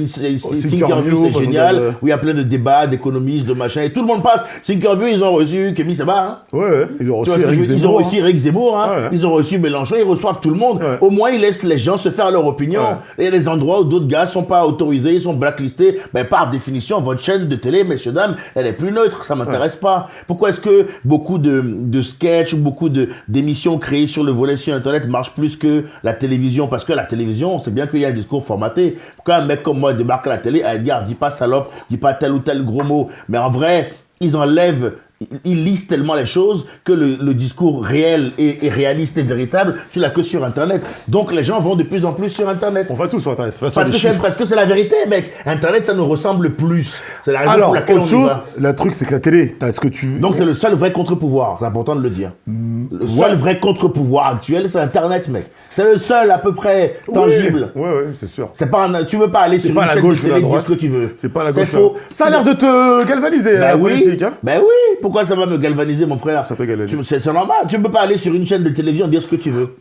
[SPEAKER 1] génial, où il y a plein de débats, d'économistes, de machin, et tout le monde passe. Thinkerview, ils ont reçu Kémy Seba, hein.
[SPEAKER 2] Ouais, ils ont reçu Eric
[SPEAKER 1] Zemmour, hein. Ils ont reçu Mélenchon, ils reçoivent tout le monde. Au moins, ils laissent les gens se faire leur opinion. Et il y a des endroits où d'autres gars sont pas autorisés, ils sont blacklistés. Ben, par définition, votre chaîne de télé, messieurs, dames, elle est plus neutre, ça m'intéresse pas. Pourquoi est-ce que beaucoup de sketchs ou beaucoup d'émissions créées sur le volet sur Internet marchent plus que la télévision? Parce que la télévision, on sait bien qu'il y a un discours formaté. Pourquoi un mec comme moi débarque à la télé, Edgar, dis pas salope, dis pas tel ou tel gros mot. Mais en vrai, ils lisent tellement les choses que le discours réel et réaliste et véritable, tu l'as que sur Internet. Donc les gens vont de plus en plus sur Internet.
[SPEAKER 2] On va tous sur Internet.
[SPEAKER 1] Parce que c'est la vérité, mec. Internet, ça nous ressemble plus. C'est la raison pour laquelle on y va.
[SPEAKER 2] Le truc, c'est que la télé, t'as ce que tu...
[SPEAKER 1] Donc c'est le seul vrai contre-pouvoir, c'est important de le dire. Le seul vrai contre-pouvoir actuel, c'est Internet, mec. C'est le seul à peu près tangible.
[SPEAKER 2] Oui, c'est sûr.
[SPEAKER 1] Tu veux pas aller sur une chaîne de télé et dire ce que tu veux.
[SPEAKER 2] C'est pas la gauche. C'est faux. Ça a l'air de te galvaniser, la politique, hein.
[SPEAKER 1] Ben oui, pourquoi ça va me galvaniser, mon frère?
[SPEAKER 2] Ça te galvanise.
[SPEAKER 1] C'est normal, tu ne peux pas aller sur une chaîne de télévision et dire ce que tu veux.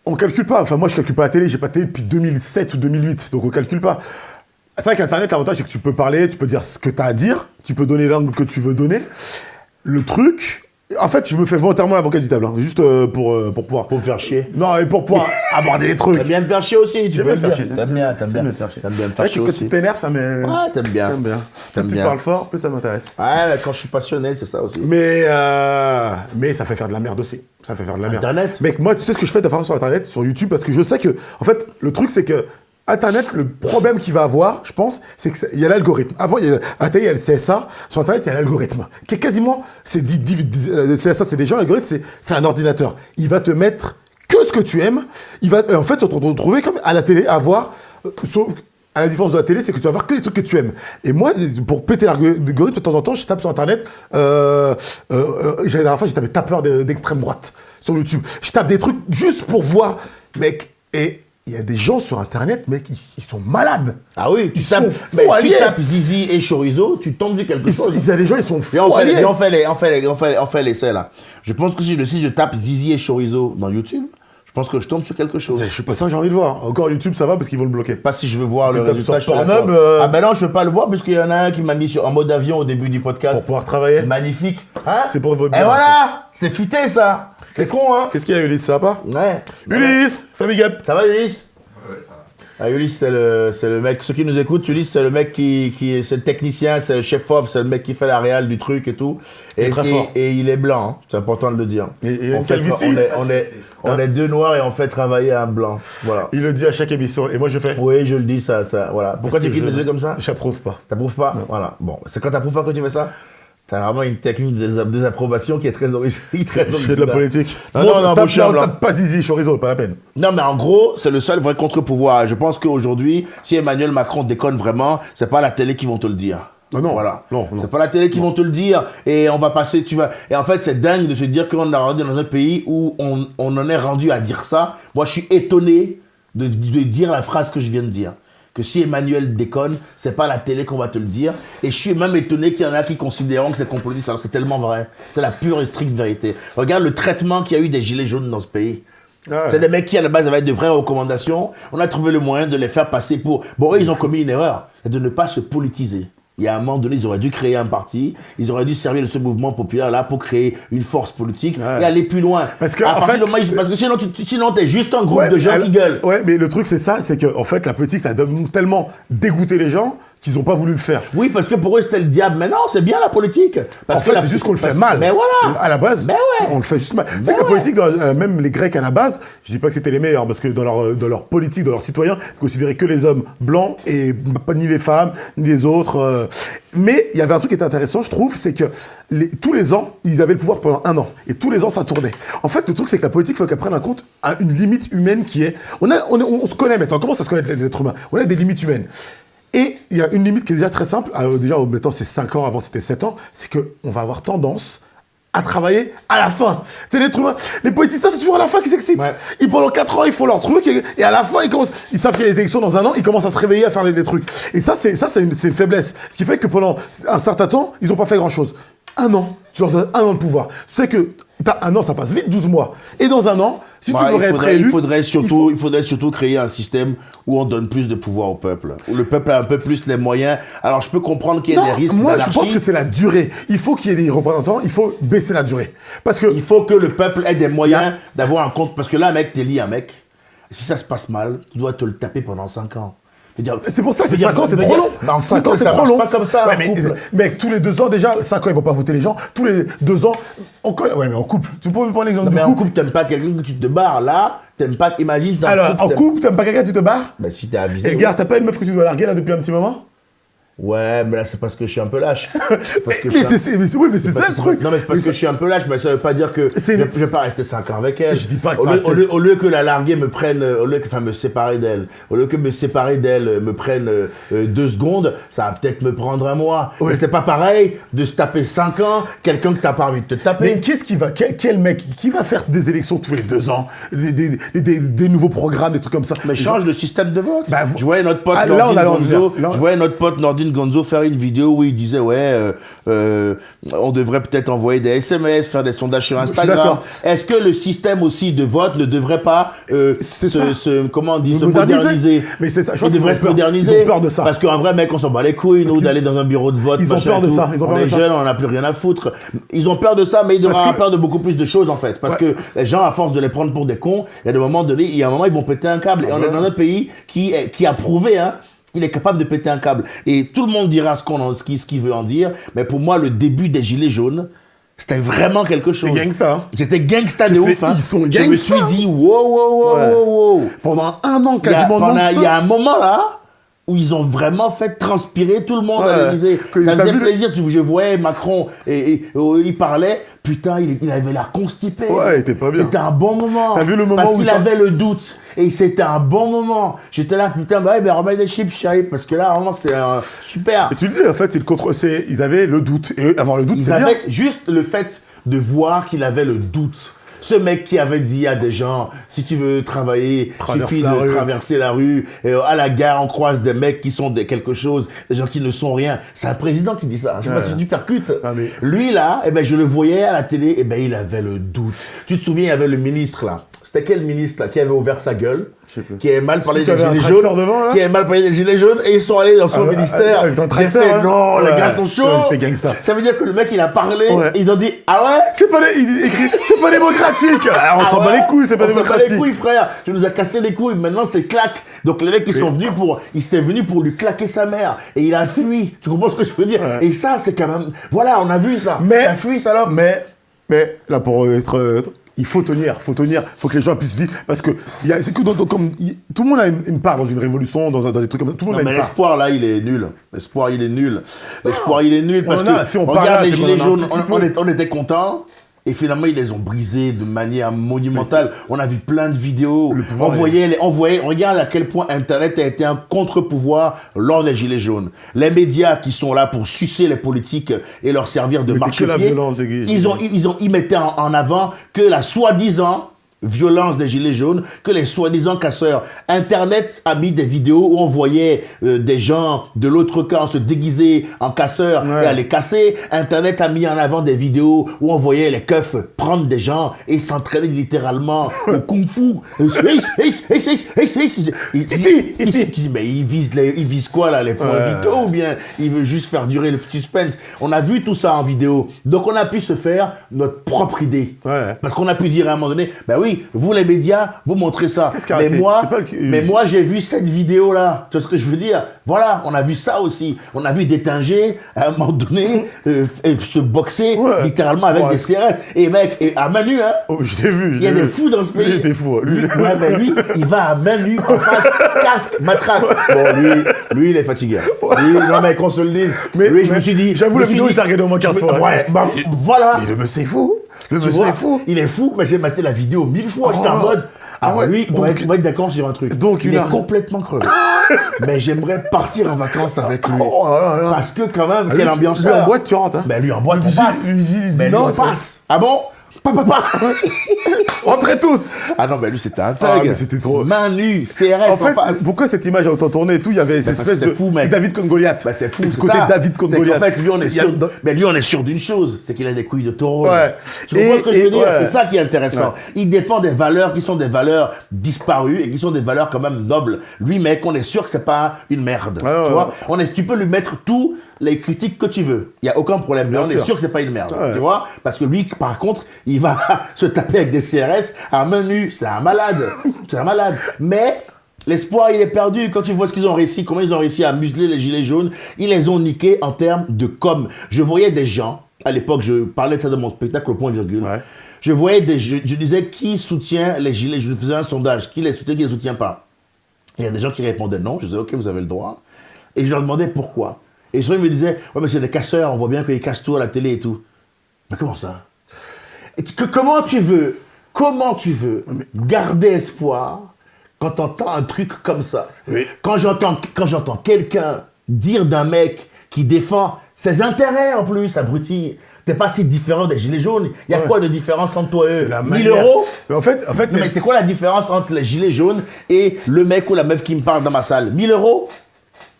[SPEAKER 2] On calcule pas, enfin moi je calcule pas la télé, j'ai pas de télé depuis 2007 ou 2008, donc on calcule pas. C'est vrai qu'Internet, l'avantage c'est que tu peux parler, tu peux dire ce que tu as à dire, tu peux donner l'angle que tu veux donner. Le truc... En fait, je me fais volontairement l'avocat du diable, hein, juste pour pouvoir...
[SPEAKER 1] Pour me faire chier.
[SPEAKER 2] Non, et pour pouvoir aborder les trucs.
[SPEAKER 1] T'aimes bien me faire chier aussi, tu peux
[SPEAKER 2] me faire chier.
[SPEAKER 1] T'aimes bien me faire chier.
[SPEAKER 2] Quand tu t'énerves, ça me...
[SPEAKER 1] Ouais, t'aimes bien.
[SPEAKER 2] Plus tu parles fort, plus ça m'intéresse.
[SPEAKER 1] Ouais, quand je suis passionné, c'est ça aussi.
[SPEAKER 2] Mais ça fait faire de la merde aussi. Ça fait faire de la merde.
[SPEAKER 1] Internet.
[SPEAKER 2] Mec, moi, tu sais ce que je fais de faire sur Internet, sur YouTube, parce que je sais que... En fait, le truc, c'est que Internet, le problème qu'il va avoir, je pense, c'est qu'il y a l'algorithme. Avant, il y a la télé, il y a le CSA. Sur Internet, il y a l'algorithme. Qui est quasiment, le CSA, c'est des gens, l'algorithme, c'est un ordinateur. Il va te mettre que ce que tu aimes. Il va, en fait, tu vas te retrouver comme à la télé, à voir, sauf à la différence de la télé, c'est que tu vas voir que les trucs que tu aimes. Et moi, pour péter l'algorithme, de temps en temps, je tape sur Internet. La dernière fois, j'ai tapé tapeur d'extrême droite sur YouTube. Je tape des trucs juste pour voir, mec, et... Il y a des gens sur Internet, mec, ils sont malades.
[SPEAKER 1] Ah oui, tu tapes Zizi et Chorizo, tu tombes sur quelque chose.
[SPEAKER 2] Il y a des gens, ils sont fous.
[SPEAKER 1] Et on fait l'essai là. Je pense que si je tape Zizi et Chorizo dans YouTube, je pense que je tombe sur quelque chose.
[SPEAKER 2] Je suis pas ça, j'ai envie de voir. Encore YouTube, ça va parce qu'ils vont le bloquer.
[SPEAKER 1] Pas si je veux voir le résultat.
[SPEAKER 2] Ah
[SPEAKER 1] ben non, je veux pas le voir parce qu'il y en a un qui m'a mis en mode avion au début du podcast.
[SPEAKER 2] Pour pouvoir travailler.
[SPEAKER 1] Magnifique. Hein?
[SPEAKER 2] C'est pour votre bien.
[SPEAKER 1] Et voilà, c'est futé ça. C'est con, hein.
[SPEAKER 2] Qu'est-ce qu'il y a, Ulysse, ça va pas?
[SPEAKER 1] Ouais.
[SPEAKER 2] Ulysse, famille gap.
[SPEAKER 1] Ça va, Ulysse? Ouais, ça va. Ah, Ulysse, c'est le mec, ceux qui nous écoutent, Ulysse, c'est le mec c'est le technicien, c'est le chef-op, c'est le mec qui fait la réal du truc et tout. Et il est blanc, hein. C'est important de le dire. On est deux noirs et on fait travailler un blanc. Voilà.
[SPEAKER 2] Il le dit à chaque émission, et moi je fais.
[SPEAKER 1] Oui, je le dis, ça, voilà. Pourquoi tu quittes le deux comme ça?
[SPEAKER 2] J'approuve pas.
[SPEAKER 1] T'approuves pas? Non. Voilà. Bon, c'est quand t'approuves pas que tu fais ça? T'as vraiment une technique de désapprobation qui est très originale.
[SPEAKER 2] Je fais de la politique.
[SPEAKER 1] Non,
[SPEAKER 2] tape pas Zizi, Chorizo, pas la peine.
[SPEAKER 1] Non, mais en gros, c'est le seul vrai contre-pouvoir. Je pense qu'aujourd'hui, si Emmanuel Macron déconne vraiment, c'est pas la télé qui vont te le dire.
[SPEAKER 2] Non,
[SPEAKER 1] voilà.
[SPEAKER 2] Non.
[SPEAKER 1] C'est pas la télé qui vont te le dire. Et on va passer, Et en fait, c'est dingue de se dire qu'on est rendu dans un pays où on en est rendu à dire ça. Moi, je suis étonné de dire la phrase que je viens de dire. Que si Emmanuel déconne, c'est pas la télé qu'on va te le dire. Et je suis même étonné qu'il y en a qui considèrent que c'est complotiste, alors c'est tellement vrai. C'est la pure et stricte vérité. Regarde le traitement qu'il y a eu des gilets jaunes dans ce pays. Ouais. C'est des mecs qui, à la base, avaient de vraies recommandations. On a trouvé le moyen de les faire passer pour... Bon, eux, ils ont commis une erreur, c'est de ne pas se politiser. Il y a un moment donné, ils auraient dû créer un parti, ils auraient dû servir de ce mouvement populaire-là pour créer une force politique et aller plus loin. Parce que, sinon, t'es juste un groupe de gens qui gueulent.
[SPEAKER 2] Ouais, mais le truc, c'est ça, c'est que en fait, la politique, ça a tellement dégoûté les gens qu'ils n'ont pas voulu le faire.
[SPEAKER 1] Oui, parce que pour eux, c'était le diable. Mais non, c'est bien la politique. Parce
[SPEAKER 2] En fait, c'est juste qu'on le fait mal.
[SPEAKER 1] Mais voilà.
[SPEAKER 2] À la base,
[SPEAKER 1] Ben ouais.
[SPEAKER 2] on le fait juste mal.
[SPEAKER 1] Ben
[SPEAKER 2] C'est que la
[SPEAKER 1] ouais.
[SPEAKER 2] politique, même les Grecs à la base, je dis pas que c'était les meilleurs, parce que dans leur politique, dans leurs citoyens, ils considéraient que les hommes blancs et pas ni les femmes, ni les autres. Mais il y avait un truc qui était intéressant, je trouve, c'est que tous les ans, ils avaient le pouvoir pendant 1 an. Et tous les ans, ça tournait. En fait, le truc, c'est que la politique, il faut qu'elle prenne en compte une limite humaine qui est... On se connaît maintenant, on commence à se connaître l'être humain. On a des limites humaines. Et il y a une limite qui est déjà très simple. Déjà, mettons, c'est 5 ans, avant c'était 7 ans. C'est qu'on va avoir tendance à travailler à la fin. C'est l'être humain. Les politiciens, c'est toujours à la fin qu'ils s'excitent.
[SPEAKER 1] Ouais.
[SPEAKER 2] Pendant 4 ans, ils font leur truc. Et à la fin, ils savent qu'il y a les élections dans 1 an. Ils commencent à se réveiller, à faire les trucs. Et ça, c'est une faiblesse. Ce qui fait que pendant un certain temps, ils n'ont pas fait grand-chose. 1 an. Tu leur donnes 1 an de pouvoir. Tu sais que t'as 1 an, ça passe vite, 12 mois. Et dans 1 an, si tu voudrais être élu...
[SPEAKER 1] Il faudrait surtout créer un système où on donne plus de pouvoir au peuple. Où le peuple a un peu plus les moyens. Alors, je peux comprendre qu'il y ait des risques
[SPEAKER 2] moi, je
[SPEAKER 1] d'anarchie.
[SPEAKER 2] pense que c'est la durée. Il faut qu'il y ait des représentants, il faut baisser la durée. Parce que...
[SPEAKER 1] Il faut que le peuple ait des moyens d'avoir un compte. Parce que là, mec, t'élis un mec. Si ça se passe mal, tu dois te le taper pendant 5 ans.
[SPEAKER 2] C'est pour ça, c'est 5 ans, c'est trop long.
[SPEAKER 1] Dans
[SPEAKER 2] 5 ans, c'est trop long.
[SPEAKER 1] pas comme ça,
[SPEAKER 2] Ouais, mais tous les 2 ans, déjà, 5 ans, ils vont pas voter les gens. Tous les 2 ans, on connaît. Ouais, mais en couple. Tu peux prendre l'exemple du
[SPEAKER 1] Mais en
[SPEAKER 2] couple.
[SPEAKER 1] couple, t'aimes pas quelqu'un que tu te barres. Là, t'aimes pas. Imagine dans
[SPEAKER 2] Alors, en couple, t'aimes pas quelqu'un, tu te barres.
[SPEAKER 1] Ben, si t'es avisé.
[SPEAKER 2] Et le gars, t'as pas une meuf que tu dois larguer là depuis un petit moment?
[SPEAKER 1] Ouais, mais là, c'est parce que je suis un peu lâche. Parce que
[SPEAKER 2] Mais c'est ça le truc.
[SPEAKER 1] Non, mais c'est parce que je suis un peu lâche, mais ça veut pas dire que je vais pas rester 5 ans avec elle.
[SPEAKER 2] Je dis pas que
[SPEAKER 1] au lieu que la larguer me prenne, me séparer d'elle, au lieu que me séparer d'elle me prenne 2 secondes, ça va peut-être me prendre 1 mois.
[SPEAKER 2] Oui.
[SPEAKER 1] Mais c'est pas pareil de se taper 5 ans, quelqu'un que t'as pas envie de te taper.
[SPEAKER 2] Mais qu'est-ce qui va, quel mec qui va faire des élections tous les 2 ans, des nouveaux programmes, des trucs comme ça?
[SPEAKER 1] Mais change le système de vote.
[SPEAKER 2] Bah,
[SPEAKER 1] je voyais notre pote Nordine Gonzo faire une vidéo où il disait on devrait peut-être envoyer des SMS, faire des sondages sur Instagram. Est-ce que le système aussi de vote ne devrait pas se moderniser?
[SPEAKER 2] Mais c'est ça, je pense
[SPEAKER 1] il devrait se moderniser.
[SPEAKER 2] Ils ont peur de ça.
[SPEAKER 1] Parce qu'un vrai mec, on s'en bat les couilles, nous, d'aller dans un bureau de vote.
[SPEAKER 2] Ils ont peur de ça.
[SPEAKER 1] On est jeunes, on n'a plus rien à foutre. Ils ont peur de ça, mais ils devraient avoir peur de beaucoup plus de choses en fait. Parce que les gens, à force de les prendre pour des cons, il y a des moments donnés, il y a un moment, ils vont péter un câble. Et on est dans un pays qui a prouvé, il est capable de péter un câble. Et tout le monde dira ce qu'il veut en dire. Mais pour moi, le début des Gilets jaunes, c'était vraiment quelque chose.
[SPEAKER 2] C'était gangsta.
[SPEAKER 1] C'était gangsta de ouf.
[SPEAKER 2] Ils sont gangsta.
[SPEAKER 1] Je me suis dit, wow.
[SPEAKER 2] Pendant 1 an, quasiment
[SPEAKER 1] il y a un moment là où ils ont vraiment fait transpirer tout le monde à l'Élysée. Ça faisait plaisir. Je voyais Macron et il parlait. Putain, il avait l'air constipé.
[SPEAKER 2] Ouais, il était pas bien.
[SPEAKER 1] C'était un bon moment.
[SPEAKER 2] T'as vu le moment
[SPEAKER 1] parce
[SPEAKER 2] où
[SPEAKER 1] qu'il avait le doute. Et c'était un bon moment. J'étais là, putain, remets des chips, chérie, parce que là, vraiment, c'est super.
[SPEAKER 2] Et tu le dis, en fait, ils avaient le doute. Et avoir le doute, c'est bien.
[SPEAKER 1] Ils avaient juste le fait de voir qu'il avait le doute. Ce mec qui avait dit à des gens, si tu veux travailler, suffit de traverser la rue. Et à la gare, on croise des mecs qui sont quelque chose, des gens qui ne sont rien. C'est un président qui dit ça. Je sais pas si tu percutes. Lui, là, je le voyais à la télé, il avait le doute. Tu te souviens, il y avait le ministre, là. C'était quel ministre, là, qui avait ouvert sa gueule, qui avait mal parlé des gilets jaunes, qui avait mal parlé des gilets jaunes, et ils sont allés dans son ministère.
[SPEAKER 2] Avec un tracteur,
[SPEAKER 1] non, les gars sont chauds.
[SPEAKER 2] C'était gangsta.
[SPEAKER 1] Ça veut dire que le mec, il a parlé, et ils ont dit, ah ouais?
[SPEAKER 2] C'est pas démocratique. On s'en bat les couilles, c'est pas démocratique.
[SPEAKER 1] On s'en bat les couilles, frère. Tu nous as cassé les couilles, maintenant c'est claque. Donc les mecs, ils étaient venus pour lui claquer sa mère, et il a fui. Tu comprends ce que je veux dire? Et ça, c'est quand même, voilà, on a vu ça. Il a fui, ça là.
[SPEAKER 2] Mais là, pour être... Il faut tenir, faut que les gens puissent vivre, parce que c'est que comme tout le monde a une part dans une révolution, dans des trucs comme ça. Tout le monde a une part.
[SPEAKER 1] L'espoir là, il est nul. L'espoir, il est nul parce que
[SPEAKER 2] si on
[SPEAKER 1] regarde les gilets jaunes,
[SPEAKER 2] on
[SPEAKER 1] on était contents. Et finalement, ils les ont brisés de manière monumentale. On a vu plein de vidéos. On regarde à quel point Internet a été un contre-pouvoir lors des Gilets jaunes. Les médias qui sont là pour sucer les politiques et leur servir de marchepied, ils mettaient en avant que la soi-disant violence des Gilets jaunes, que les soi-disant casseurs. Internet a mis des vidéos où on voyait des gens de l'autre camp se déguiser en casseurs et aller casser. Internet a mis en avant des vidéos où on voyait les keufs prendre des gens et s'entraîner littéralement au kung-fu. Tu dis, mais ils visent quoi là, les points vitaux, ou bien ils veulent juste faire durer le suspense? On a vu tout ça en vidéo. Donc on a pu se faire notre propre idée. Parce qu'on a pu dire à un moment donné, ben oui, oui, vous les médias, vous montrez ça.
[SPEAKER 2] Qu'est-ce qui a
[SPEAKER 1] Mais
[SPEAKER 2] arrêté?
[SPEAKER 1] moi,
[SPEAKER 2] C'est pas le-
[SPEAKER 1] mais moi j'ai vu cette vidéo-là. Tu vois ce que je veux dire? Voilà, on a vu ça aussi. On a vu Détinger, à un moment donné, se boxer
[SPEAKER 2] Ouais.
[SPEAKER 1] littéralement avec
[SPEAKER 2] Ouais.
[SPEAKER 1] des cigarettes. Et mec, et à main nue, hein.
[SPEAKER 2] Oh, je l'ai vu.
[SPEAKER 1] Il y a des fous dans ce pays.
[SPEAKER 2] Lui, il était fou. Lui,
[SPEAKER 1] Ouais, mais lui, il va à main nue, en face, casque, matraque. Bon, lui, il est fatigué. Lui, non, mais qu'on se le dise. Lui, je me suis dit.
[SPEAKER 2] J'avoue,
[SPEAKER 1] je
[SPEAKER 2] la
[SPEAKER 1] me suis
[SPEAKER 2] vidéo,
[SPEAKER 1] dit-
[SPEAKER 2] je l'ai regardée au moins 15 fois.
[SPEAKER 1] Ouais, bah, voilà.
[SPEAKER 2] Mais le monsieur est fou. Le
[SPEAKER 1] Tu
[SPEAKER 2] monsieur
[SPEAKER 1] vois,
[SPEAKER 2] est fou.
[SPEAKER 1] il est fou, mais j'ai maté la vidéo 1000 fois. J'étais en
[SPEAKER 2] Oh.
[SPEAKER 1] mode. Ah
[SPEAKER 2] ouais,
[SPEAKER 1] oui,
[SPEAKER 2] donc-
[SPEAKER 1] on va être d'accord sur un truc.
[SPEAKER 2] donc
[SPEAKER 1] il
[SPEAKER 2] il
[SPEAKER 1] est
[SPEAKER 2] a-
[SPEAKER 1] complètement crevé. Mais j'aimerais partir en vacances avec lui.
[SPEAKER 2] Oh là là.
[SPEAKER 1] Parce que quand même,
[SPEAKER 2] Lui,
[SPEAKER 1] quelle
[SPEAKER 2] tu-
[SPEAKER 1] ambiance.
[SPEAKER 2] lui, en boîte, tu rentres, hein.
[SPEAKER 1] Ben lui en boîte, on
[SPEAKER 2] Vigile,
[SPEAKER 1] passe.
[SPEAKER 2] vigile, il dit
[SPEAKER 1] Ben lui,
[SPEAKER 2] non,
[SPEAKER 1] on
[SPEAKER 2] il fait-
[SPEAKER 1] passe. Ah bon? Papa.
[SPEAKER 2] Rentrez tous.
[SPEAKER 1] Ah non, mais lui, c'était un
[SPEAKER 2] Ah,
[SPEAKER 1] thug.
[SPEAKER 2] mais c'était trop.
[SPEAKER 1] Main nue, CRS
[SPEAKER 2] En fait,
[SPEAKER 1] face.
[SPEAKER 2] pourquoi cette image a autant tourné et tout? Il y avait cette
[SPEAKER 1] parce que
[SPEAKER 2] espèce
[SPEAKER 1] c'est
[SPEAKER 2] de.
[SPEAKER 1] fou, mec.
[SPEAKER 2] C'est David contre Goliath.
[SPEAKER 1] Bah, c'est fou,
[SPEAKER 2] C'est
[SPEAKER 1] c'est
[SPEAKER 2] ce côté
[SPEAKER 1] ça.
[SPEAKER 2] David contre
[SPEAKER 1] C'est qu'en
[SPEAKER 2] Goliath.
[SPEAKER 1] fait, lui, on est
[SPEAKER 2] Il y a-
[SPEAKER 1] sûr. Mais lui, on est sûr d'une chose, c'est qu'il a des couilles de taureau.
[SPEAKER 2] Ouais.
[SPEAKER 1] Tu comprends ce que je veux dire?
[SPEAKER 2] ouais.
[SPEAKER 1] C'est ça qui est intéressant.
[SPEAKER 2] Ouais.
[SPEAKER 1] Il défend des valeurs qui sont des valeurs disparues et qui sont des valeurs quand même nobles. Lui, mec, on est sûr que c'est pas une merde.
[SPEAKER 2] Ouais, ouais,
[SPEAKER 1] tu vois?
[SPEAKER 2] ouais.
[SPEAKER 1] Tu peux lui mettre tous les critiques que tu veux. Il y a aucun problème. Mais
[SPEAKER 2] Bien
[SPEAKER 1] on est
[SPEAKER 2] sûr.
[SPEAKER 1] sûr que c'est pas une merde.
[SPEAKER 2] Ouais.
[SPEAKER 1] Tu vois? Parce que lui, par contre, il va se taper avec des CRS à main nue. C'est un malade. C'est un malade. Mais l'espoir, il est perdu. Quand tu vois ce qu'ils ont réussi, comment ils ont réussi à museler les gilets jaunes, ils les ont niqués en termes de com. Je voyais des gens, à l'époque, je parlais de ça dans mon spectacle au point virgule.
[SPEAKER 2] Ouais.
[SPEAKER 1] Je voyais je disais qui soutient les gilets. Je faisais un sondage. Qui les soutient, qui les soutient pas. Il y a des gens qui répondaient non. Je disais, ok, vous avez le droit. Et je leur demandais pourquoi. Et souvent, ils me disaient, ouais, mais c'est des casseurs, on voit bien qu'ils cassent tout à la télé et tout. Mais comment ça? Comment tu veux garder espoir quand tu entends un truc comme ça?
[SPEAKER 2] Oui.
[SPEAKER 1] Quand j'entends quelqu'un dire d'un mec qui défend ses intérêts en plus, abruti, t'es pas si différent des gilets jaunes. Il y a
[SPEAKER 2] Ouais.
[SPEAKER 1] quoi de différence entre toi et eux?
[SPEAKER 2] C'est la
[SPEAKER 1] 1000
[SPEAKER 2] manière.
[SPEAKER 1] euros?
[SPEAKER 2] Mais en fait,
[SPEAKER 1] Non, mais c'est quoi la différence entre les gilets jaunes et le mec ou la meuf qui me parle dans ma salle? 1000 euros?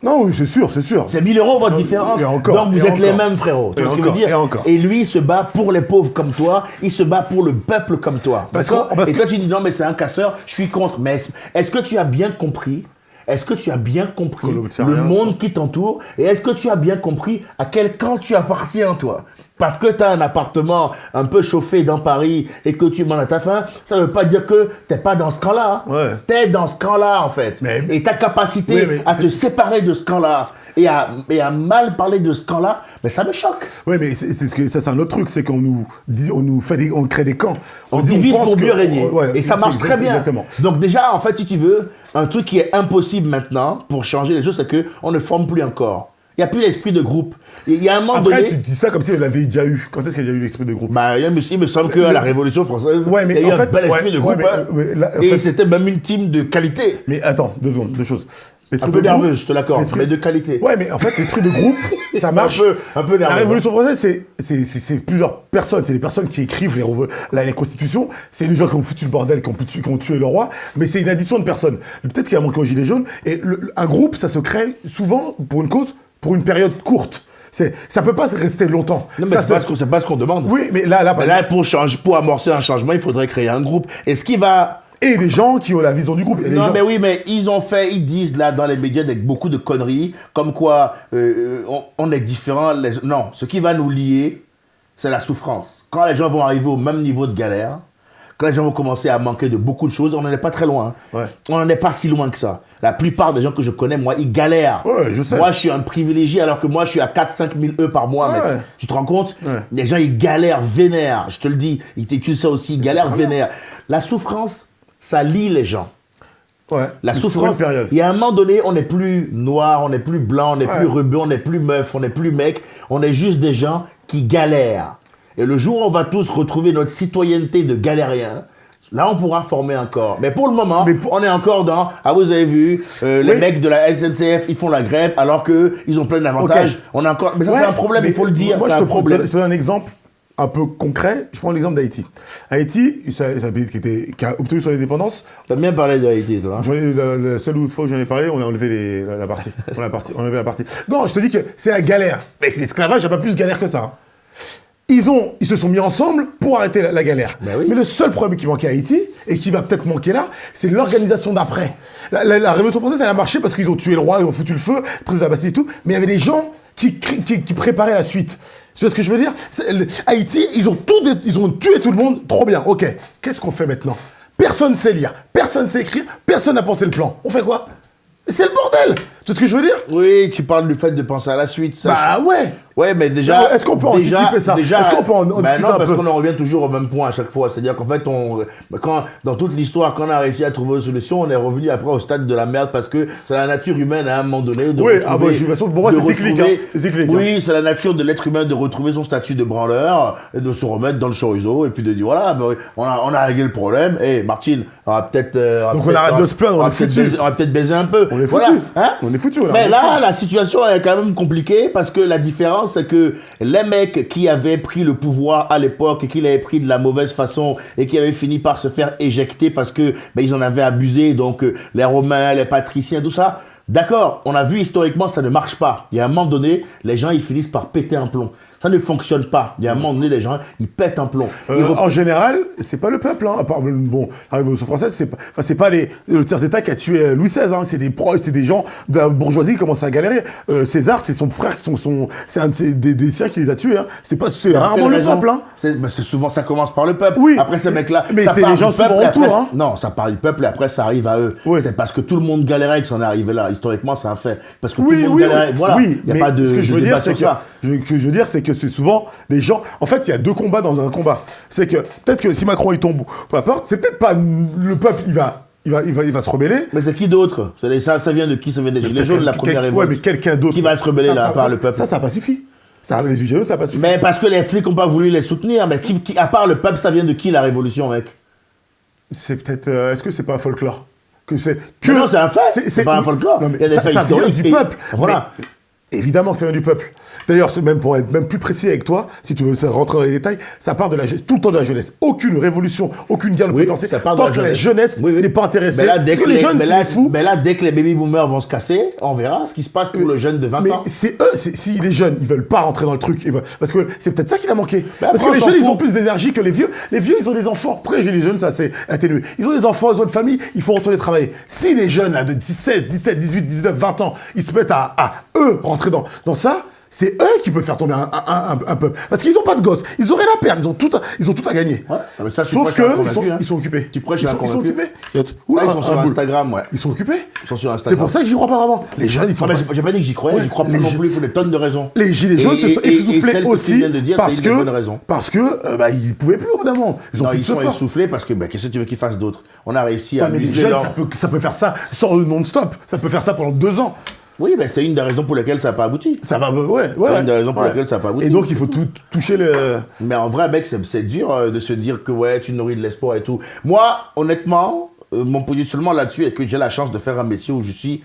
[SPEAKER 2] non, oui, c'est sûr, c'est sûr.
[SPEAKER 1] C'est 1000 euros votre différence.
[SPEAKER 2] et encore,
[SPEAKER 1] Donc vous
[SPEAKER 2] et
[SPEAKER 1] êtes les
[SPEAKER 2] encore.
[SPEAKER 1] mêmes, frérot. Tu
[SPEAKER 2] Et
[SPEAKER 1] vois ce que je veux
[SPEAKER 2] encore,
[SPEAKER 1] dire?
[SPEAKER 2] et encore.
[SPEAKER 1] Et lui, il se bat pour les pauvres comme toi. Il se bat pour le peuple comme toi.
[SPEAKER 2] Parce
[SPEAKER 1] D'accord?
[SPEAKER 2] que-
[SPEAKER 1] Et toi, tu dis non, mais c'est un casseur. Je suis contre. Mais est-ce que tu as bien compris? Est-ce que tu as bien compris
[SPEAKER 2] Que l'autre, c'est
[SPEAKER 1] le
[SPEAKER 2] rien,
[SPEAKER 1] monde qui t'entoure? Et est-ce que tu as bien compris à quel camp tu appartiens, toi? Parce que tu as un appartement un peu chauffé dans Paris et que tu demandes à ta faim, ça ne veut pas dire que tu n'es pas dans ce camp-là.
[SPEAKER 2] Ouais.
[SPEAKER 1] Tu es dans ce camp-là, en fait.
[SPEAKER 2] Mais-
[SPEAKER 1] Et ta capacité
[SPEAKER 2] Oui, mais
[SPEAKER 1] à
[SPEAKER 2] c'est-
[SPEAKER 1] te séparer de ce camp-là et à mal parler de ce camp-là, mais ça me choque.
[SPEAKER 2] Oui, mais ça, c'est un autre truc, c'est qu'on nous dit, on crée des camps.
[SPEAKER 1] On
[SPEAKER 2] dit,
[SPEAKER 1] divise
[SPEAKER 2] pense
[SPEAKER 1] pour
[SPEAKER 2] que-
[SPEAKER 1] mieux régner.
[SPEAKER 2] ouais,
[SPEAKER 1] et ça
[SPEAKER 2] c'est-
[SPEAKER 1] marche très bien.
[SPEAKER 2] Exactement.
[SPEAKER 1] Donc déjà, en fait, si tu veux, un truc qui est impossible maintenant pour changer les choses, c'est qu'on ne forme plus un corps. Il n'y a plus l'esprit de groupe. Il y a un moment
[SPEAKER 2] Après,
[SPEAKER 1] donné...
[SPEAKER 2] tu dis ça comme si elle l'avait déjà eu. Quand est-ce qu'elle a déjà eu l'esprit de groupe?
[SPEAKER 1] Bah, il me semble qu'à la Révolution française,
[SPEAKER 2] Ouais, mais
[SPEAKER 1] il y a eu
[SPEAKER 2] en
[SPEAKER 1] un
[SPEAKER 2] fait,
[SPEAKER 1] bel esprit
[SPEAKER 2] ouais,
[SPEAKER 1] de groupe.
[SPEAKER 2] ouais,
[SPEAKER 1] hein.
[SPEAKER 2] mais là, en
[SPEAKER 1] Et
[SPEAKER 2] fait-
[SPEAKER 1] c'était même une team de qualité.
[SPEAKER 2] Mais attends, deux choses.
[SPEAKER 1] Un
[SPEAKER 2] L'esprit
[SPEAKER 1] peu
[SPEAKER 2] de groupe-
[SPEAKER 1] nerveuse, je te l'accorde,
[SPEAKER 2] l'esprit-
[SPEAKER 1] mais de qualité.
[SPEAKER 2] Ouais, mais en fait, l'esprit de groupe, ça marche.
[SPEAKER 1] Un peu nerveux.
[SPEAKER 2] La Révolution française, c'est plusieurs personnes. C'est les personnes qui écrivent les constitutions. C'est les gens qui ont foutu le bordel, qui ont tué le roi. Mais c'est une addition de personnes. Peut-être qu'il y a manqué aux Gilets jaunes. Et un groupe, ça se crée souvent pour une cause, pour une période courte. Ça peut pas rester longtemps.
[SPEAKER 1] Non, mais
[SPEAKER 2] Ça,
[SPEAKER 1] c'est pas ce qu'on demande.
[SPEAKER 2] Oui, mais là,
[SPEAKER 1] Mais là, pour amorcer un changement, il faudrait créer un groupe. Et ce qui va...
[SPEAKER 2] et des gens qui ont la vision du groupe. Et les
[SPEAKER 1] Non,
[SPEAKER 2] gens...
[SPEAKER 1] mais oui, mais ils disent là dans les médias avec beaucoup de conneries, comme quoi on est différents. Non, ce qui va nous lier, c'est la souffrance. Quand les gens vont arriver au même niveau de galère, quand les gens vont commencer à manquer de beaucoup de choses, on n'en est pas très loin.
[SPEAKER 2] Ouais.
[SPEAKER 1] On n'en est pas si loin que ça. La plupart des gens que je connais, moi, ils galèrent.
[SPEAKER 2] Ouais, je sais.
[SPEAKER 1] Moi, je suis un privilégié alors que moi, je suis à 4-5 000 E par mois,
[SPEAKER 2] Ouais.
[SPEAKER 1] mec. Tu te rends compte?
[SPEAKER 2] Ouais.
[SPEAKER 1] Les gens, ils galèrent vénère. Je te le dis. Tu le sais aussi, ils galèrent vénère. La souffrance, ça lie les gens.
[SPEAKER 2] Ouais.
[SPEAKER 1] La
[SPEAKER 2] Sur
[SPEAKER 1] souffrance,
[SPEAKER 2] une période.
[SPEAKER 1] il y a un moment donné, on n'est plus noir, on n'est plus blanc, on n'est
[SPEAKER 2] Ouais.
[SPEAKER 1] plus rebeu, on n'est plus meuf, on n'est plus mec, on est juste des gens qui galèrent. Et le jour où on va tous retrouver notre citoyenneté de galériens, là on pourra former un corps. Mais pour le moment, on est encore dans, ah vous avez vu, les
[SPEAKER 2] Oui.
[SPEAKER 1] mecs de la SNCF, ils font la grève alors qu'ils ont plein d'avantages.
[SPEAKER 2] Ok.
[SPEAKER 1] On est encore, mais ça
[SPEAKER 2] Ouais,
[SPEAKER 1] c'est un problème,
[SPEAKER 2] mais
[SPEAKER 1] il faut le dire,
[SPEAKER 2] moi,
[SPEAKER 1] c'est
[SPEAKER 2] je
[SPEAKER 1] un
[SPEAKER 2] te
[SPEAKER 1] problème.
[SPEAKER 2] Je te donne un exemple un peu concret. Je prends l'exemple d'Haïti. Haïti, c'est un pays qui a obtenu son indépendance.
[SPEAKER 1] T'as bien parlé de Haïti, toi.
[SPEAKER 2] La seule fois où j'en ai parlé, on a enlevé la partie. On a enlevé la partie. Non, je te dis que c'est la galère. Mec, l'esclavage, il n'y a pas plus galère que ça. Hein. Ils se sont mis ensemble pour arrêter la galère.
[SPEAKER 1] Ben oui.
[SPEAKER 2] Mais le seul problème qui manquait à Haïti, et qui va peut-être manquer là, c'est l'organisation d'après. La Révolution française, elle a marché parce qu'ils ont tué le roi, ils ont foutu le feu, le président de la Bastille et tout, mais il y avait des gens qui préparaient la suite. Tu vois ce que je veux dire? Haïti, ils ont tué tout le monde, trop bien, ok. Qu'est-ce qu'on fait maintenant? personne ne sait lire, personne ne sait écrire, personne n'a pensé le plan. On fait quoi? C'est le bordel. Tu sais ce que je veux dire?
[SPEAKER 1] Oui, tu parles du fait de penser à la suite. Ça,
[SPEAKER 2] Bah ouais.
[SPEAKER 1] Ouais, mais déjà.
[SPEAKER 2] Est-ce qu'on peut anticiper ça? Est-ce qu'on peut en discuter
[SPEAKER 1] non,
[SPEAKER 2] un
[SPEAKER 1] parce
[SPEAKER 2] peu?
[SPEAKER 1] qu'on en revient toujours au même point à chaque fois. C'est-à-dire qu'en fait, dans toute l'histoire, quand on a réussi à trouver une solution, on est revenu après au stade de la merde parce que c'est la nature humaine à un moment donné.
[SPEAKER 2] Oui, pour moi, c'est cyclique. C'est cyclique.
[SPEAKER 1] Oui, c'est la nature de l'être humain de retrouver son statut de branleur et de se remettre dans le chorizo et puis de dire voilà, ben, on a réglé le problème. Et Martine, on va peut-être.
[SPEAKER 2] Donc on arrête de se plaindre, on est foutu.
[SPEAKER 1] On va peut-être baiser un peu.
[SPEAKER 2] On est
[SPEAKER 1] voilà.
[SPEAKER 2] foutu.
[SPEAKER 1] Hein,
[SPEAKER 2] on est foutu.
[SPEAKER 1] Mais là, la situation est quand même compliquée parce que la différence, c'est que les mecs qui avaient pris le pouvoir à l'époque et qui l'avaient pris de la mauvaise façon et qui avaient fini par se faire éjecter parce que ils en avaient abusé, donc les Romains, les patriciens, tout ça, d'accord, on a vu historiquement, ça ne marche pas. Il y a un moment donné, les gens, ils finissent par péter un plomb. Ça ne fonctionne pas. Il y a un moment donné, les gens, ils pètent un plomb.
[SPEAKER 2] En général, c'est pas le peuple. Hein. À part, bon, la Révolution française, c'est pas le tiers-état qui a tué Louis XVI. Hein. C'est des gens de la bourgeoisie qui commencent à galérer. César, c'est son frère, c'est un des siens qui les a tués. Hein. C'est rarement le peuple. Hein.
[SPEAKER 1] C'est souvent, ça commence par le peuple.
[SPEAKER 2] Oui.
[SPEAKER 1] Après, ces mecs-là,
[SPEAKER 2] mais c'est les gens souvent autour. Hein.
[SPEAKER 1] Non, ça part du peuple et après, ça arrive à eux.
[SPEAKER 2] Oui.
[SPEAKER 1] C'est parce que tout le monde galérait que ça en est arrivé là. Historiquement, c'est un fait. Parce que tout
[SPEAKER 2] oui,
[SPEAKER 1] le monde galérait. Voilà.
[SPEAKER 2] Oui,
[SPEAKER 1] il n'y a pas de
[SPEAKER 2] ce que je veux dire, c'est
[SPEAKER 1] que
[SPEAKER 2] c'est souvent les gens. En fait, il y a deux combats dans un combat. C'est que peut-être que si Macron il tombe, peu importe, c'est peut-être pas le peuple, il va se rebeller.
[SPEAKER 1] Mais c'est qui d'autre? Ça vient de qui? Ça vient des Gilets jaunes, la première révolte.
[SPEAKER 2] Ouais, mais quelqu'un d'autre.
[SPEAKER 1] Qui va se rebeller là, par le peuple?
[SPEAKER 2] Ça n'a pas suffi. Les Gilets jaunes, ça n'a pas suffi.
[SPEAKER 1] Mais parce que les flics n'ont pas voulu les soutenir. Mais à part le peuple, ça vient de qui la révolution, mec?
[SPEAKER 2] C'est peut-être. Est-ce que c'est pas un folklore?
[SPEAKER 1] Non, c'est un fait. C'est pas un folklore.
[SPEAKER 2] Non, mais
[SPEAKER 1] il y a des faits historiques
[SPEAKER 2] du peuple.
[SPEAKER 1] Voilà.
[SPEAKER 2] Évidemment que ça vient du peuple. D'ailleurs, même pour être même plus précis avec toi, si tu veux rentrer dans les détails, ça part tout le temps de la jeunesse. Aucune révolution, aucune guerre ne peut penser tant que la jeunesse n'est pas intéressée.
[SPEAKER 1] Mais là, dès que
[SPEAKER 2] les jeunes, c'est fou.
[SPEAKER 1] Mais là, dès que les baby boomers vont se casser, on verra ce qui se passe pour le jeune de 20 ans.
[SPEAKER 2] Mais c'est eux, si les jeunes, ils veulent pas rentrer dans le truc, parce que c'est peut-être ça qui a manqué. Parce que les jeunes, ils ont plus d'énergie que les vieux. Les vieux, ils ont des enfants. Après, les jeunes, ça c'est atténué. Ils ont des enfants, ils ont une famille, il faut retourner travailler. Si les jeunes là, de 16, 17, 18, 19, 20 ans, ils se mettent à eux rentrer dans ça, c'est eux qui peuvent faire tomber un peuple. Parce qu'ils n'ont pas de gosses. Ils auraient la perdre. Ils ont tout à gagner.
[SPEAKER 1] Ouais, mais ça,
[SPEAKER 2] sauf qu'ils sont occupés.
[SPEAKER 1] Tu prêches
[SPEAKER 2] ils sont occupés.
[SPEAKER 1] Ils sont sur Instagram, ouais.
[SPEAKER 2] Ils sont occupés.
[SPEAKER 1] Ils sont sur Instagram.
[SPEAKER 2] C'est pour ça que j'y crois pas vraiment. Les jeunes, ils sont.
[SPEAKER 1] J'ai pas dit que j'y croyais. J'y crois pas non plus pour des tonnes de raisons.
[SPEAKER 2] Les gilets jaunes se sont essoufflés aussi
[SPEAKER 1] parce
[SPEAKER 2] que ils pouvaient plus au bout d'un moment.
[SPEAKER 1] Ils sont essoufflés parce que qu'est-ce que tu veux qu'ils fassent d'autre? On a réussi à
[SPEAKER 2] museler leur... Ça peut faire ça sans non-stop. Ça peut faire ça pendant 2 ans.
[SPEAKER 1] Oui, mais c'est une des raisons pour lesquelles ça n'a pas abouti.
[SPEAKER 2] Ça va,
[SPEAKER 1] C'est une des raisons pour lesquelles ça n'a pas abouti.
[SPEAKER 2] Et donc, il faut toucher le...
[SPEAKER 1] Mais en vrai, mec, c'est dur de se dire que, tu nourris de l'espoir et tout. Moi, honnêtement, mon positionnement là-dessus est que j'ai la chance de faire un métier où je suis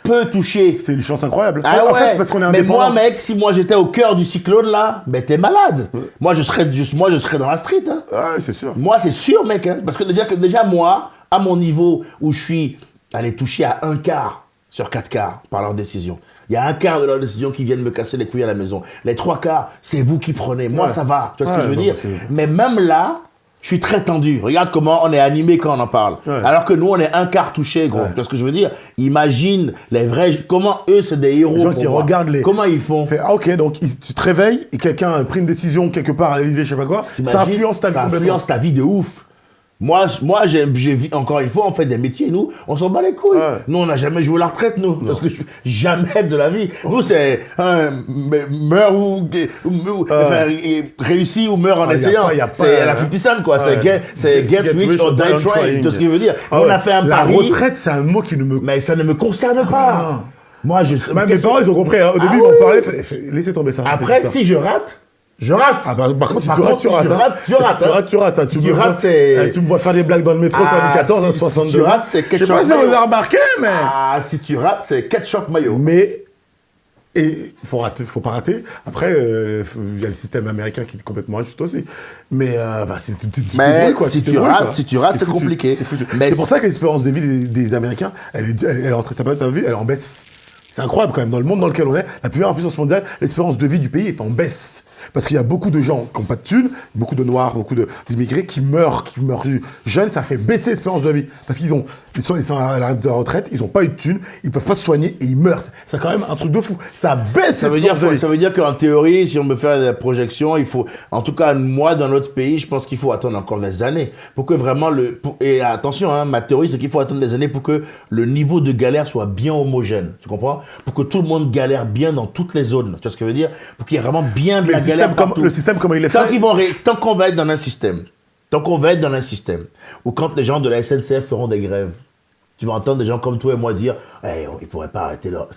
[SPEAKER 1] peu touché.
[SPEAKER 2] C'est une chance incroyable.
[SPEAKER 1] Ah
[SPEAKER 2] en fait, parce qu'on est indépendant.
[SPEAKER 1] Mais moi, mec, si moi j'étais au cœur du cyclone, là, t'es malade. Ouais. Moi, je serais dans la street. Hein.
[SPEAKER 2] Ah, c'est sûr.
[SPEAKER 1] Moi, c'est sûr, mec. Hein. Parce que déjà, moi, à mon niveau où je suis allé toucher à 1/4 sur 4 quarts par leur décision. Il y a 1/4 de leur décision qui viennent me casser les couilles à la maison. Les 3 quarts, c'est vous qui prenez. Moi, ça va. Tu vois ce que je veux dire? Mais même là, je suis très tendu. Regarde comment on est animé quand on en parle. Ouais. Alors que nous, on est 1/4 touché, gros. Tu vois ce que je veux dire? Imagine les vrais... Comment eux, c'est des héros.
[SPEAKER 2] Les gens qui regardent les...
[SPEAKER 1] Comment ils font?
[SPEAKER 2] Ok, donc tu te réveilles et quelqu'un a pris une décision quelque part à l'Élysée, je sais pas quoi. Ça influence ta vie complètement. Ça influence
[SPEAKER 1] ta vie de ouf. Moi, encore une fois, on fait des métiers, nous, on s'en bat les couilles. Ouais. Nous, on n'a jamais joué la retraite, nous. Non. Parce que jamais de la vie. Nous, c'est meurs réussis ou meurs en essayant. C'est la 50 Cent, quoi. C'est get rich or die trying. Tu vois ce que je veux dire? On a fait un pari.
[SPEAKER 2] La retraite, c'est un mot qui ne me...
[SPEAKER 1] Mais ça ne me concerne pas. Moi,
[SPEAKER 2] mes parents, ils ont compris. Au début, ils m'ont parlé. Laissez tomber ça.
[SPEAKER 1] Après, si je rate... Je rate.
[SPEAKER 2] Par contre, si tu rates, tu rates. Tu rates. Tu me vois faire des blagues dans le métro 2014 en 62.
[SPEAKER 1] Si tu rates, c'est ketchup
[SPEAKER 2] mayo. Je sais pas si vous avez remarqué, mais...
[SPEAKER 1] si tu rates, c'est ketchup mayo.
[SPEAKER 2] Mais... Et il faut pas rater. Après, il y a le système américain qui est complètement injuste aussi. Mais
[SPEAKER 1] si tu rates, c'est compliqué.
[SPEAKER 2] C'est pour ça que l'espérance de vie des Américains, elle est en baisse. C'est incroyable quand même. Dans le monde dans lequel on est, la première puissance mondiale, l'espérance de vie du pays est en baisse. Parce qu'il y a beaucoup de gens qui n'ont pas de thunes, beaucoup de noirs, beaucoup d'immigrés qui meurent jeunes, ça fait baisser l'espérance de vie. Parce qu'ils sont à la retraite, ils n'ont pas eu de thunes, ils ne peuvent pas se soigner et ils meurent. C'est quand même un truc de fou. Ça baisse l'espérance de vie.
[SPEAKER 1] Ça veut dire qu'en théorie, si on veut faire des projections, il faut, en tout cas, moi, dans notre pays, je pense qu'il faut attendre encore des années pour que vraiment et attention, hein, ma théorie, c'est qu'il faut attendre des années pour que le niveau de galère soit bien homogène. Tu comprends? Pour que tout le monde galère bien dans toutes les zones. Tu vois ce que je veux dire? Pour qu'il y ait vraiment bien de la galère partout.
[SPEAKER 2] Le système, comment il est fait?
[SPEAKER 1] Tant qu'on va être dans un système, où quand les gens de la SNCF feront des grèves, tu vas entendre des gens comme toi et moi dire hey, ils ne pourraient pas arrêter leur...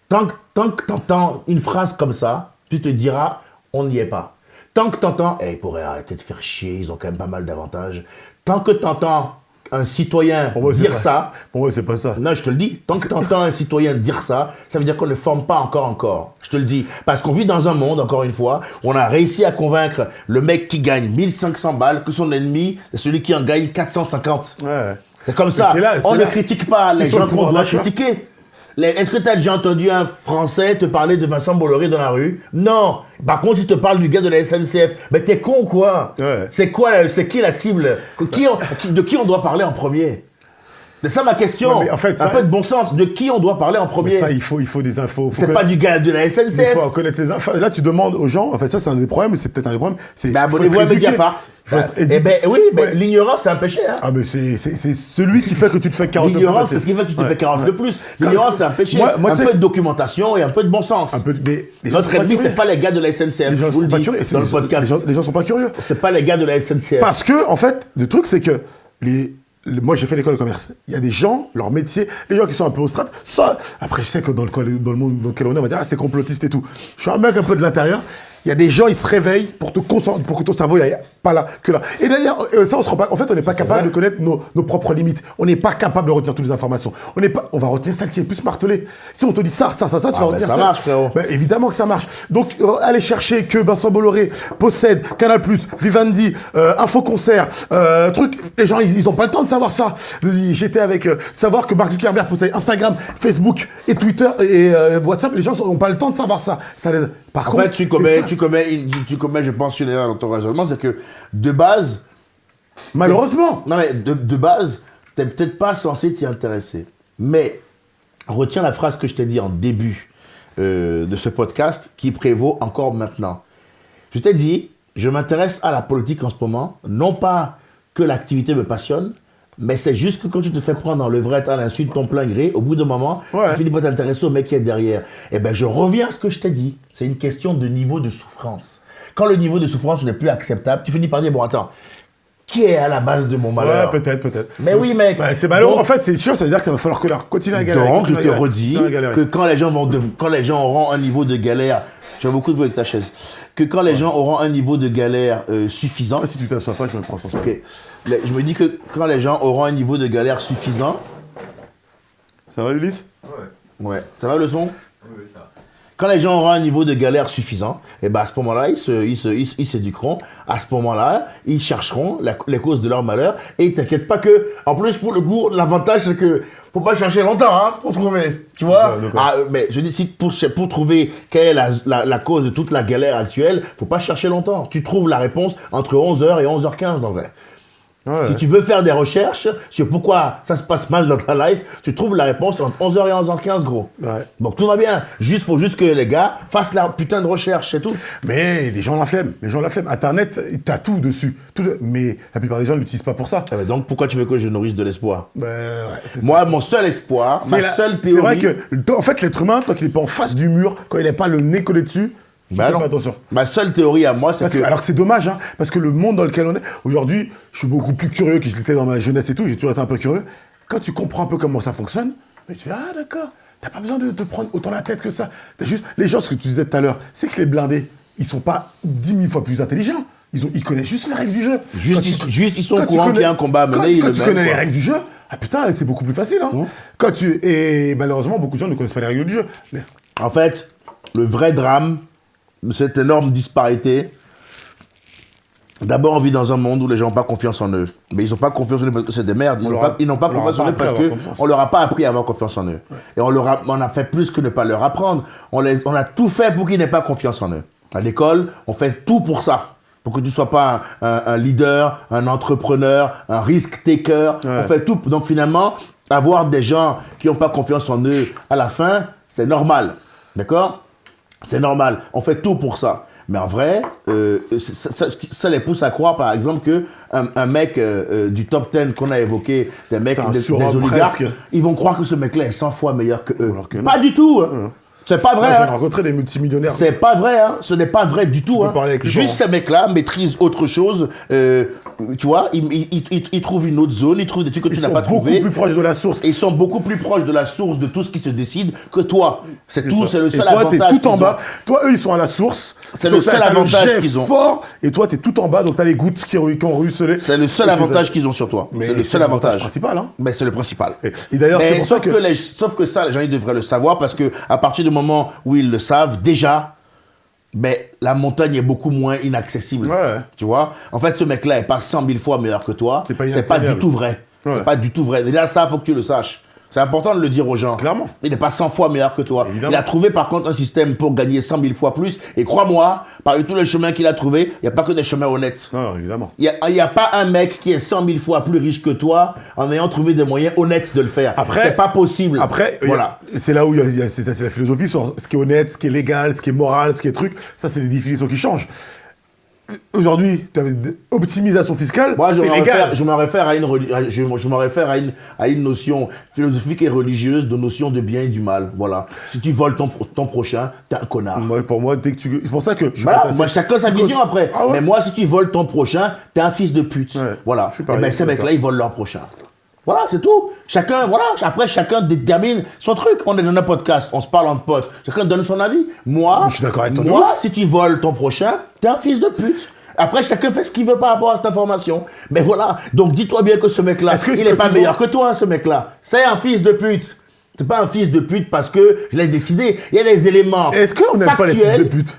[SPEAKER 1] Tant que tu entends une phrase comme ça, tu te diras on n'y est pas. Tant que tu entends ils pourraient arrêter de faire chier, ils ont quand même pas mal d'avantages. Tant que tu entends un citoyen dire ça...
[SPEAKER 2] Pour moi, c'est pas ça.
[SPEAKER 1] Non, je te le dis. Tant que tu entends un citoyen dire ça, ça veut dire qu'on ne forme pas encore. Je te le dis. Parce qu'on vit dans un monde, encore une fois, où on a réussi à convaincre le mec qui gagne 1500 balles que son ennemi est celui qui en gagne 450.
[SPEAKER 2] Ouais.
[SPEAKER 1] C'est comme ça. On ne critique pas les gens qu'on doit critiquer. Est-ce que tu as déjà entendu un Français te parler de Vincent Bolloré dans la rue? Non. Par contre, il te parle du gars de la SNCF. Mais t'es con ou quoi?
[SPEAKER 2] Ouais.
[SPEAKER 1] C'est qui la cible? De qui on doit parler en premier? C'est ça ma question.
[SPEAKER 2] Ouais, en fait,
[SPEAKER 1] un peu de bon sens. De qui on doit parler en premier?
[SPEAKER 2] Ça, il faut des infos.
[SPEAKER 1] C'est pas du gars de la SNCF.
[SPEAKER 2] Il faut connaître les infos. Là, tu demandes aux gens. En fait, ça, c'est un des problèmes. C'est peut-être un des problèmes.
[SPEAKER 1] Abonnez-vous à Mediapart. L'ignorance, c'est un péché. Hein.
[SPEAKER 2] Ah, mais c'est celui qui fait que tu te fais 40
[SPEAKER 1] L'ignorance, c'est ce qui fait que tu te fais 40 de plus. L'ignorance, c'est un péché. Un peu de documentation et un peu de bon sens. Notre ennemi, c'est pas les gars de la SNCF. Je vous le dis dans le podcast.
[SPEAKER 2] Les gens sont pas curieux.
[SPEAKER 1] C'est pas les gars de la SNCF.
[SPEAKER 2] Parce que, en fait, le truc, c'est que moi, j'ai fait l'école de commerce. Il y a des gens, leur métier, les gens qui sont un peu au strat, ça. Après, je sais que dans le monde dans lequel on est, on va dire, c'est complotiste et tout. Je suis un mec un peu de l'intérieur. Il y a des gens, ils se réveillent pour que ton cerveau, il n'est pas là, que là. Et d'ailleurs, ça, on se rend pas. En fait, on n'est pas capable de connaître nos propres limites. On n'est pas capable de retenir toutes les informations. On va retenir celle qui est le plus martelée. Si on te dit ça, tu vas retenir ça.
[SPEAKER 1] Ça marche, frérot.
[SPEAKER 2] Ben, évidemment que ça marche. Donc, allez chercher que Vincent Bolloré possède Canal+, Vivendi, Info Concert, truc. Les gens, ils n'ont pas le temps de savoir ça. J'étais avec savoir que Mark Zuckerberg possède Instagram, Facebook et Twitter et WhatsApp. Les gens n'ont pas le temps de savoir ça. Par contre,
[SPEAKER 1] tu commets, je pense, une erreur dans ton raisonnement, c'est que de base...
[SPEAKER 2] Malheureusement.
[SPEAKER 1] Non mais de base, t'es peut-être pas censé t'y intéresser. Mais retiens la phrase que je t'ai dit en début de ce podcast qui prévaut encore maintenant. Je t'ai dit, je m'intéresse à la politique en ce moment, non pas que l'activité me passionne, mais c'est juste que quand tu te fais prendre dans le vrai à l'insu de ton plein gré, au bout d'un moment, tu finis par t'intéresser au mec qui est derrière. Eh bien, je reviens à ce que je t'ai dit. C'est une question de niveau de souffrance. Quand le niveau de souffrance n'est plus acceptable, tu finis par dire, bon, attends, qui est à la base de mon malheur?
[SPEAKER 2] Ouais, peut-être.
[SPEAKER 1] Mais oui, mec.
[SPEAKER 2] Bah, c'est malheureux. En fait, c'est sûr, ça veut dire que ça va falloir que leur continuer à galérer.
[SPEAKER 1] Donc, je te redis que quand les gens auront un niveau de galère, tu as beaucoup de bruit avec ta chaise, que quand les gens auront un niveau de galère suffisant...
[SPEAKER 2] Si tu t'assois pas, je me prends sur ça.
[SPEAKER 1] Ok. Je me dis que quand les gens auront un niveau de galère suffisant...
[SPEAKER 2] Ça va, Ulysse?
[SPEAKER 1] Ouais. Ça va le son?
[SPEAKER 3] Oui, ça va.
[SPEAKER 1] Quand les gens auront un niveau de galère suffisant, et ben à ce moment-là, ils s'éduqueront. À ce moment-là, ils chercheront les causes de leur malheur. Et t'inquiète pas que, en plus, pour le coup, l'avantage, c'est que faut pas chercher longtemps hein, pour trouver. Tu vois? Mais je dis, si pour trouver quelle est la cause de toute la galère actuelle, faut pas chercher longtemps. Tu trouves la réponse entre 11h et 11h15 en vrai. Si tu veux faire des recherches sur pourquoi ça se passe mal dans ta life, tu trouves la réponse entre 11h et 11h15, gros. Donc tout va bien. Faut juste que les gars fassent la putain de recherche, c'est tout.
[SPEAKER 2] Mais les gens la flemme. Internet, t'as tout dessus. Mais la plupart des gens ne l'utilisent pas pour ça.
[SPEAKER 1] Donc pourquoi tu veux que je nourrisse de l'espoir?
[SPEAKER 2] Moi,
[SPEAKER 1] mon seul espoir, seule théorie...
[SPEAKER 2] C'est vrai que, en fait, l'être humain, tant qu'il n'est pas en face du mur, quand il n'est pas le nez collé dessus, fais pas attention.
[SPEAKER 1] Ma seule théorie à moi, c'est que...
[SPEAKER 2] Alors que c'est dommage, hein, parce que le monde dans lequel on est, aujourd'hui, je suis beaucoup plus curieux que je l'étais dans ma jeunesse et tout, j'ai toujours été un peu curieux. Quand tu comprends un peu comment ça fonctionne, mais tu fais, ah d'accord, t'as pas besoin de te prendre autant la tête que ça. T'as juste, les gens, ce que tu disais tout à l'heure, c'est que les blindés, ils sont pas 10 000 fois plus intelligents. Ils connaissent juste les règles du jeu.
[SPEAKER 1] Ils sont au courant qu'il y a un combat à mener.
[SPEAKER 2] Quand tu connais les règles du jeu, ah putain, c'est beaucoup plus facile. Hein. Et malheureusement, beaucoup de gens ne connaissent pas les règles du jeu.
[SPEAKER 1] En fait, le vrai drame de cette énorme disparité, d'abord on vit dans un monde où les gens n'ont pas confiance en eux. Mais ils n'ont pas confiance en eux parce que c'est des merdes. Ils n'ont pas confiance en eux parce qu'on ne leur a pas appris à avoir confiance en eux. Et on a fait plus que ne pas leur apprendre. On a tout fait pour qu'ils n'aient pas confiance en eux. À l'école, on fait tout pour ça. Pour que tu ne sois pas un leader, un entrepreneur, un risk taker.
[SPEAKER 2] Ouais.
[SPEAKER 1] On fait tout. Donc finalement, avoir des gens qui n'ont pas confiance en eux à la fin, c'est normal. D'accord? C'est normal. On fait tout pour ça. Mais en vrai, ça les pousse à croire, par exemple, qu'un mec du top 10 qu'on a évoqué, des mecs, des oligarques,
[SPEAKER 2] presque.
[SPEAKER 1] ils vont croire que ce mec-là est 100 fois meilleur que eux.
[SPEAKER 2] Alors que non.
[SPEAKER 1] Pas du tout. Hein. C'est pas vrai.
[SPEAKER 2] J'ai
[SPEAKER 1] Hein.
[SPEAKER 2] rencontré des multimillionnaires.
[SPEAKER 1] C'est pas vrai, hein. Ce n'est pas vrai du tout.
[SPEAKER 2] peux
[SPEAKER 1] Hein.
[SPEAKER 2] parler avec les
[SPEAKER 1] Juste
[SPEAKER 2] gens.
[SPEAKER 1] ces mecs-là maîtrisent autre chose. Tu vois, ils trouvent une autre zone, ils trouvent des trucs que tu
[SPEAKER 2] Ils
[SPEAKER 1] n'as
[SPEAKER 2] sont
[SPEAKER 1] pas
[SPEAKER 2] beaucoup
[SPEAKER 1] trouvé.
[SPEAKER 2] plus proches de la source.
[SPEAKER 1] Et ils sont beaucoup plus proches de la source de tout ce qui se décide que toi. C'est tout,
[SPEAKER 2] ça.
[SPEAKER 1] c'est le
[SPEAKER 2] Et
[SPEAKER 1] seul
[SPEAKER 2] toi,
[SPEAKER 1] avantage.
[SPEAKER 2] t'es tout en
[SPEAKER 1] qu'ils
[SPEAKER 2] bas.
[SPEAKER 1] ont.
[SPEAKER 2] Toi, eux, ils sont à la source.
[SPEAKER 1] C'est
[SPEAKER 2] Donc,
[SPEAKER 1] le seul
[SPEAKER 2] t'as
[SPEAKER 1] avantage
[SPEAKER 2] jet
[SPEAKER 1] qu'ils ont.
[SPEAKER 2] fort, et toi, t'es tout en bas, donc t'as les gouttes qui ont ruisselé.
[SPEAKER 1] C'est le seul
[SPEAKER 2] Et
[SPEAKER 1] avantage qu'ils ont sur toi.
[SPEAKER 2] Mais
[SPEAKER 1] C'est le seul avantage.
[SPEAKER 2] principal, hein.
[SPEAKER 1] Mais c'est le principal.
[SPEAKER 2] Et d'ailleurs, c'est
[SPEAKER 1] Mais
[SPEAKER 2] pour ça
[SPEAKER 1] sauf
[SPEAKER 2] que...
[SPEAKER 1] sauf que ça, les gens ils devraient le savoir parce que à partir du moment où ils le savent, déjà, ben, la montagne est beaucoup moins inaccessible.
[SPEAKER 2] Ouais.
[SPEAKER 1] Tu vois? En fait, ce mec-là est pas 100 000 fois meilleur que toi.
[SPEAKER 2] C'est pas
[SPEAKER 1] du
[SPEAKER 2] inatteignable.
[SPEAKER 1] tout vrai.
[SPEAKER 2] Ouais.
[SPEAKER 1] C'est pas du tout vrai. Déjà, ça, faut que tu le saches. C'est important de le dire aux gens.
[SPEAKER 2] Clairement.
[SPEAKER 1] Il n'est pas 100 fois meilleur que toi.
[SPEAKER 2] Évidemment.
[SPEAKER 1] Il a trouvé par contre un système pour gagner 100 000 fois plus. Et crois-moi, parmi tous les chemins qu'il a trouvés, il n'y a pas que des chemins honnêtes.
[SPEAKER 2] Non, évidemment.
[SPEAKER 1] Il n'y a pas un mec qui est 100 000 fois plus riche que toi en ayant trouvé des moyens honnêtes de le faire.
[SPEAKER 2] Après-
[SPEAKER 1] c'est pas possible.
[SPEAKER 2] Après,
[SPEAKER 1] voilà.
[SPEAKER 2] c'est là où c'est la philosophie sur ce qui est honnête, ce qui est légal, ce qui est moral, ce qui est truc. Ça, c'est les définitions qui changent. Aujourd'hui, tu as optimisation fiscale,
[SPEAKER 1] Moi,
[SPEAKER 2] c'est légal.
[SPEAKER 1] je m'en réfère à une notion philosophique et religieuse de notion de bien et du mal. Voilà. Si tu voles ton prochain, t'es un connard.
[SPEAKER 2] Moi, pour moi, dès que tu... C'est pour ça que je suis
[SPEAKER 1] Voilà,
[SPEAKER 2] pas
[SPEAKER 1] moi, chacun sa vision après.
[SPEAKER 2] Ah ouais.
[SPEAKER 1] Mais moi, si tu voles ton prochain, t'es un fils de pute.
[SPEAKER 2] Ouais,
[SPEAKER 1] Voilà.
[SPEAKER 2] je suis
[SPEAKER 1] Et
[SPEAKER 2] pareil,
[SPEAKER 1] ben,
[SPEAKER 2] je
[SPEAKER 1] ces
[SPEAKER 2] suis
[SPEAKER 1] mecs-là,
[SPEAKER 2] d'accord.
[SPEAKER 1] ils volent leur prochain. Voilà, c'est tout. Chacun, voilà. Après, chacun détermine son truc. On est dans un podcast, on se parle entre potes. Chacun donne son avis. Moi,
[SPEAKER 2] Je suis d'accord avec toi de
[SPEAKER 1] moi,
[SPEAKER 2] ouf.
[SPEAKER 1] si tu voles ton prochain, t'es un fils de pute. Après, chacun fait ce qu'il veut par rapport à cette information. Mais voilà. Donc, dis-toi bien que ce mec-là,
[SPEAKER 2] Est-ce que
[SPEAKER 1] il
[SPEAKER 2] ce
[SPEAKER 1] n'est
[SPEAKER 2] que
[SPEAKER 1] pas
[SPEAKER 2] tu
[SPEAKER 1] meilleur
[SPEAKER 2] vois-
[SPEAKER 1] que toi, ce mec-là. C'est un fils de pute. C'est pas un fils de pute parce que je l'ai décidé. Il y a des éléments.
[SPEAKER 2] Est-ce qu'on n'aime pas les fils de
[SPEAKER 1] factuels.
[SPEAKER 2] pute?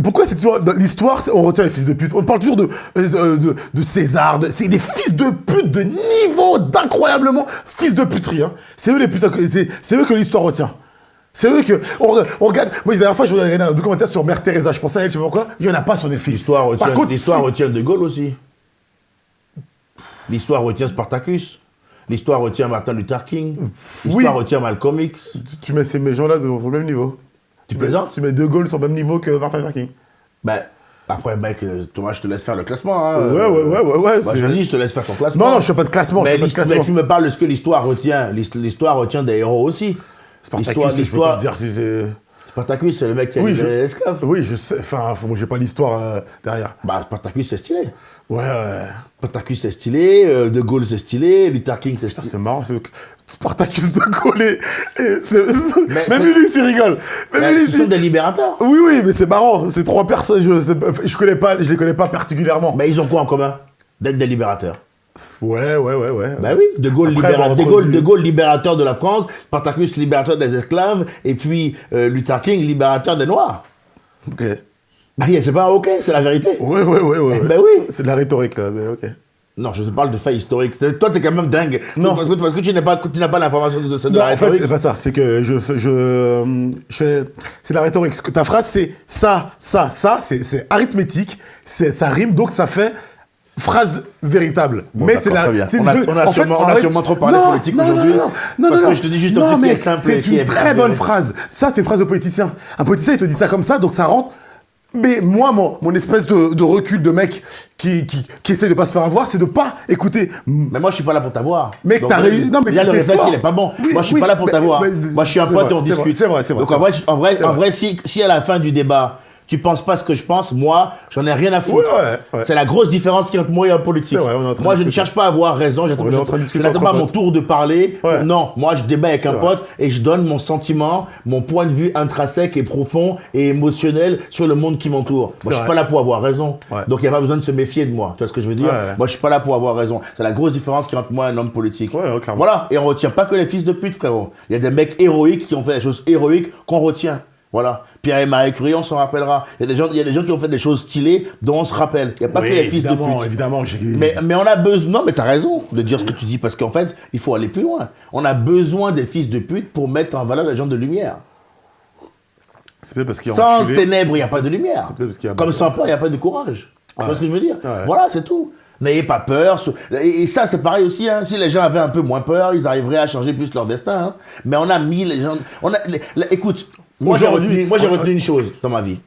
[SPEAKER 2] Pourquoi c'est toujours dans l'histoire, on retient les fils de pute? On parle toujours de César, c'est des fils de pute de niveau d'incroyablement fils de puterie. Hein. C'est eux les putains, c'est eux que l'histoire retient. C'est eux que on regarde. Moi, la dernière fois, je regardais un documentaire sur Mère Teresa. Je pensais à elle, je sais pas pourquoi. Il y en a pas sur Netflix.
[SPEAKER 1] L'histoire
[SPEAKER 2] Par contre,
[SPEAKER 1] retient De Gaulle aussi. L'histoire retient Spartacus. L'histoire retient Martin Luther King. L'histoire
[SPEAKER 2] Oui.
[SPEAKER 1] retient Malcolm X.
[SPEAKER 2] tu mets ces gens-là au même niveau.
[SPEAKER 1] Tu plaisantes?
[SPEAKER 2] Tu mets De Gaulle sur le même niveau que Martin Luther King.
[SPEAKER 1] Ben, après, mec, Thomas, je te laisse faire le classement. Hein.
[SPEAKER 2] Ouais.
[SPEAKER 1] Bah,
[SPEAKER 2] c'est-
[SPEAKER 1] vas-y, je te laisse faire ton classement.
[SPEAKER 2] Non, je fais pas de classement.
[SPEAKER 1] Mais,
[SPEAKER 2] Je fais pas de classement.
[SPEAKER 1] mais tu me parles de ce que l'histoire retient. L'histoire retient des héros aussi.
[SPEAKER 2] Spartacus, je peux pas te dire si c'est...
[SPEAKER 1] Spartacus, c'est le mec qui a
[SPEAKER 2] Oui,
[SPEAKER 1] libéré les esclaves.
[SPEAKER 2] Oui, je sais. Enfin, moi, j'ai pas l'histoire derrière.
[SPEAKER 1] Bah, Spartacus, c'est stylé.
[SPEAKER 2] Ouais.
[SPEAKER 1] Spartacus, c'est stylé. De Gaulle, c'est stylé. Luther King, c'est stylé.
[SPEAKER 2] C'est marrant, c'est Spartacus de Gaulle.
[SPEAKER 1] Mais
[SPEAKER 2] Même
[SPEAKER 1] c'est-
[SPEAKER 2] lui, il rigole. Même
[SPEAKER 1] Mais
[SPEAKER 2] lui,
[SPEAKER 1] ce sont des libérateurs.
[SPEAKER 2] Oui, mais c'est marrant. C'est trois personnes. Je connais pas, je les connais pas particulièrement.
[SPEAKER 1] Mais ils ont quoi en commun? D'être des libérateurs.
[SPEAKER 2] Ouais.
[SPEAKER 1] Ben oui, De Gaulle,
[SPEAKER 2] Après,
[SPEAKER 1] De Gaulle libérateur de la France, Spartacus libérateur des esclaves, et puis Luther King libérateur des Noirs.
[SPEAKER 2] Ok.
[SPEAKER 1] Ben, c'est pas un ok, c'est la vérité.
[SPEAKER 2] Ouais.
[SPEAKER 1] Ben oui.
[SPEAKER 2] C'est de la rhétorique là, mais ok.
[SPEAKER 1] Non, je te parle de faits historiques. Toi, t'es quand même dingue.
[SPEAKER 2] Non.
[SPEAKER 1] Parce que tu n'as pas l'information de
[SPEAKER 2] Non,
[SPEAKER 1] la
[SPEAKER 2] en fait,
[SPEAKER 1] rhétorique.
[SPEAKER 2] c'est pas ça. C'est que c'est la rhétorique. Ce que ta phrase, c'est ça, c'est arithmétique, ça rime, donc ça fait phrase véritable.
[SPEAKER 1] Bon,
[SPEAKER 2] mais
[SPEAKER 1] d'accord,
[SPEAKER 2] c'est la.
[SPEAKER 1] très bien.
[SPEAKER 2] c'est
[SPEAKER 1] On
[SPEAKER 2] une
[SPEAKER 1] a-
[SPEAKER 2] jeu-
[SPEAKER 1] on a
[SPEAKER 2] en fait,
[SPEAKER 1] sûrement-
[SPEAKER 2] en
[SPEAKER 1] on a
[SPEAKER 2] fait-
[SPEAKER 1] sûrement trop parlé
[SPEAKER 2] non,
[SPEAKER 1] politique
[SPEAKER 2] non,
[SPEAKER 1] aujourd'hui.
[SPEAKER 2] Non,
[SPEAKER 1] Parce que je te dis juste un
[SPEAKER 2] non,
[SPEAKER 1] truc qui est
[SPEAKER 2] mec,
[SPEAKER 1] simple et
[SPEAKER 2] c'est
[SPEAKER 1] qui est
[SPEAKER 2] une très bonne
[SPEAKER 1] avéré.
[SPEAKER 2] phrase. Ça, c'est une phrase de politicien. Un politicien, il te dit ça comme ça, donc ça rentre. Mais moi, mon espèce de recul de mec qui essaie de pas se faire avoir, c'est de pas écouter.
[SPEAKER 1] Mais moi, je suis pas là pour t'avoir.
[SPEAKER 2] Mec,
[SPEAKER 1] Donc,
[SPEAKER 2] t'as réussi. Non, mais
[SPEAKER 1] déjà, le
[SPEAKER 2] t'es
[SPEAKER 1] réflexe,
[SPEAKER 2] fort.
[SPEAKER 1] il est pas bon.
[SPEAKER 2] Oui,
[SPEAKER 1] Moi, je suis
[SPEAKER 2] oui,
[SPEAKER 1] pas là pour
[SPEAKER 2] mais-
[SPEAKER 1] t'avoir.
[SPEAKER 2] mais-
[SPEAKER 1] Moi, je suis un
[SPEAKER 2] c'est
[SPEAKER 1] pote et
[SPEAKER 2] vrai,
[SPEAKER 1] on
[SPEAKER 2] c'est vrai,
[SPEAKER 1] discute.
[SPEAKER 2] c'est vrai, c'est vrai,
[SPEAKER 1] Donc,
[SPEAKER 2] c'est
[SPEAKER 1] en vrai,
[SPEAKER 2] vrai.
[SPEAKER 1] en vrai, si à la fin du débat, tu penses pas ce que je pense, moi, j'en ai rien à foutre.
[SPEAKER 2] Ouais.
[SPEAKER 1] C'est la grosse différence qui entre moi et un politique.
[SPEAKER 2] C'est vrai, on est en train
[SPEAKER 1] Moi,
[SPEAKER 2] de
[SPEAKER 1] je ne
[SPEAKER 2] discuter.
[SPEAKER 1] cherche pas à avoir raison.
[SPEAKER 2] On est en train de discuter
[SPEAKER 1] Je n'attends
[SPEAKER 2] entre
[SPEAKER 1] pas mon
[SPEAKER 2] potes.
[SPEAKER 1] tour de parler.
[SPEAKER 2] Ouais.
[SPEAKER 1] Non, moi, je débat avec un
[SPEAKER 2] vrai.
[SPEAKER 1] pote et je donne mon sentiment, mon point de vue intrinsèque et profond et émotionnel sur le monde qui m'entoure. Moi, je suis
[SPEAKER 2] vrai.
[SPEAKER 1] pas là pour avoir raison.
[SPEAKER 2] Ouais.
[SPEAKER 1] Donc, il n'y a pas besoin de se méfier de moi. Tu vois ce que je veux dire?
[SPEAKER 2] Ouais.
[SPEAKER 1] Moi, je suis pas là pour avoir raison. C'est la grosse différence qui entre moi et un homme politique.
[SPEAKER 2] Ouais, clairement.
[SPEAKER 1] Voilà. Et on retient pas que les fils de pute, frérot. Il y a des mecs héroïques qui ont fait des choses héroïques qu'on retient. Voilà. Pierre et Marie Curie, on s'en rappellera. Il y a des gens qui ont fait des choses stylées dont on se rappelle. Il n'y a pas que les fils de pute.
[SPEAKER 2] Évidemment,
[SPEAKER 1] Mais on a besoin. Non, mais t'as raison de dire ce que tu dis parce qu'en fait, il faut aller plus loin. On a besoin des fils de pute pour mettre en valeur les gens de lumière.
[SPEAKER 2] C'est peut-être parce qu'il y a
[SPEAKER 1] Sans
[SPEAKER 2] enculé.
[SPEAKER 1] ténèbres, il n'y a pas de lumière.
[SPEAKER 2] C'est peut-être parce qu'il y a
[SPEAKER 1] Comme sans peur, il n'y a pas de courage. Tu vois ce que je veux dire?
[SPEAKER 2] Ouais.
[SPEAKER 1] Voilà, c'est tout. N'ayez pas peur. Et ça, c'est pareil aussi. Hein. Si les gens avaient un peu moins peur, ils arriveraient à changer plus leur destin. Hein. Mais on a mis les gens... Écoute, moi j'ai retenu une chose dans ma vie.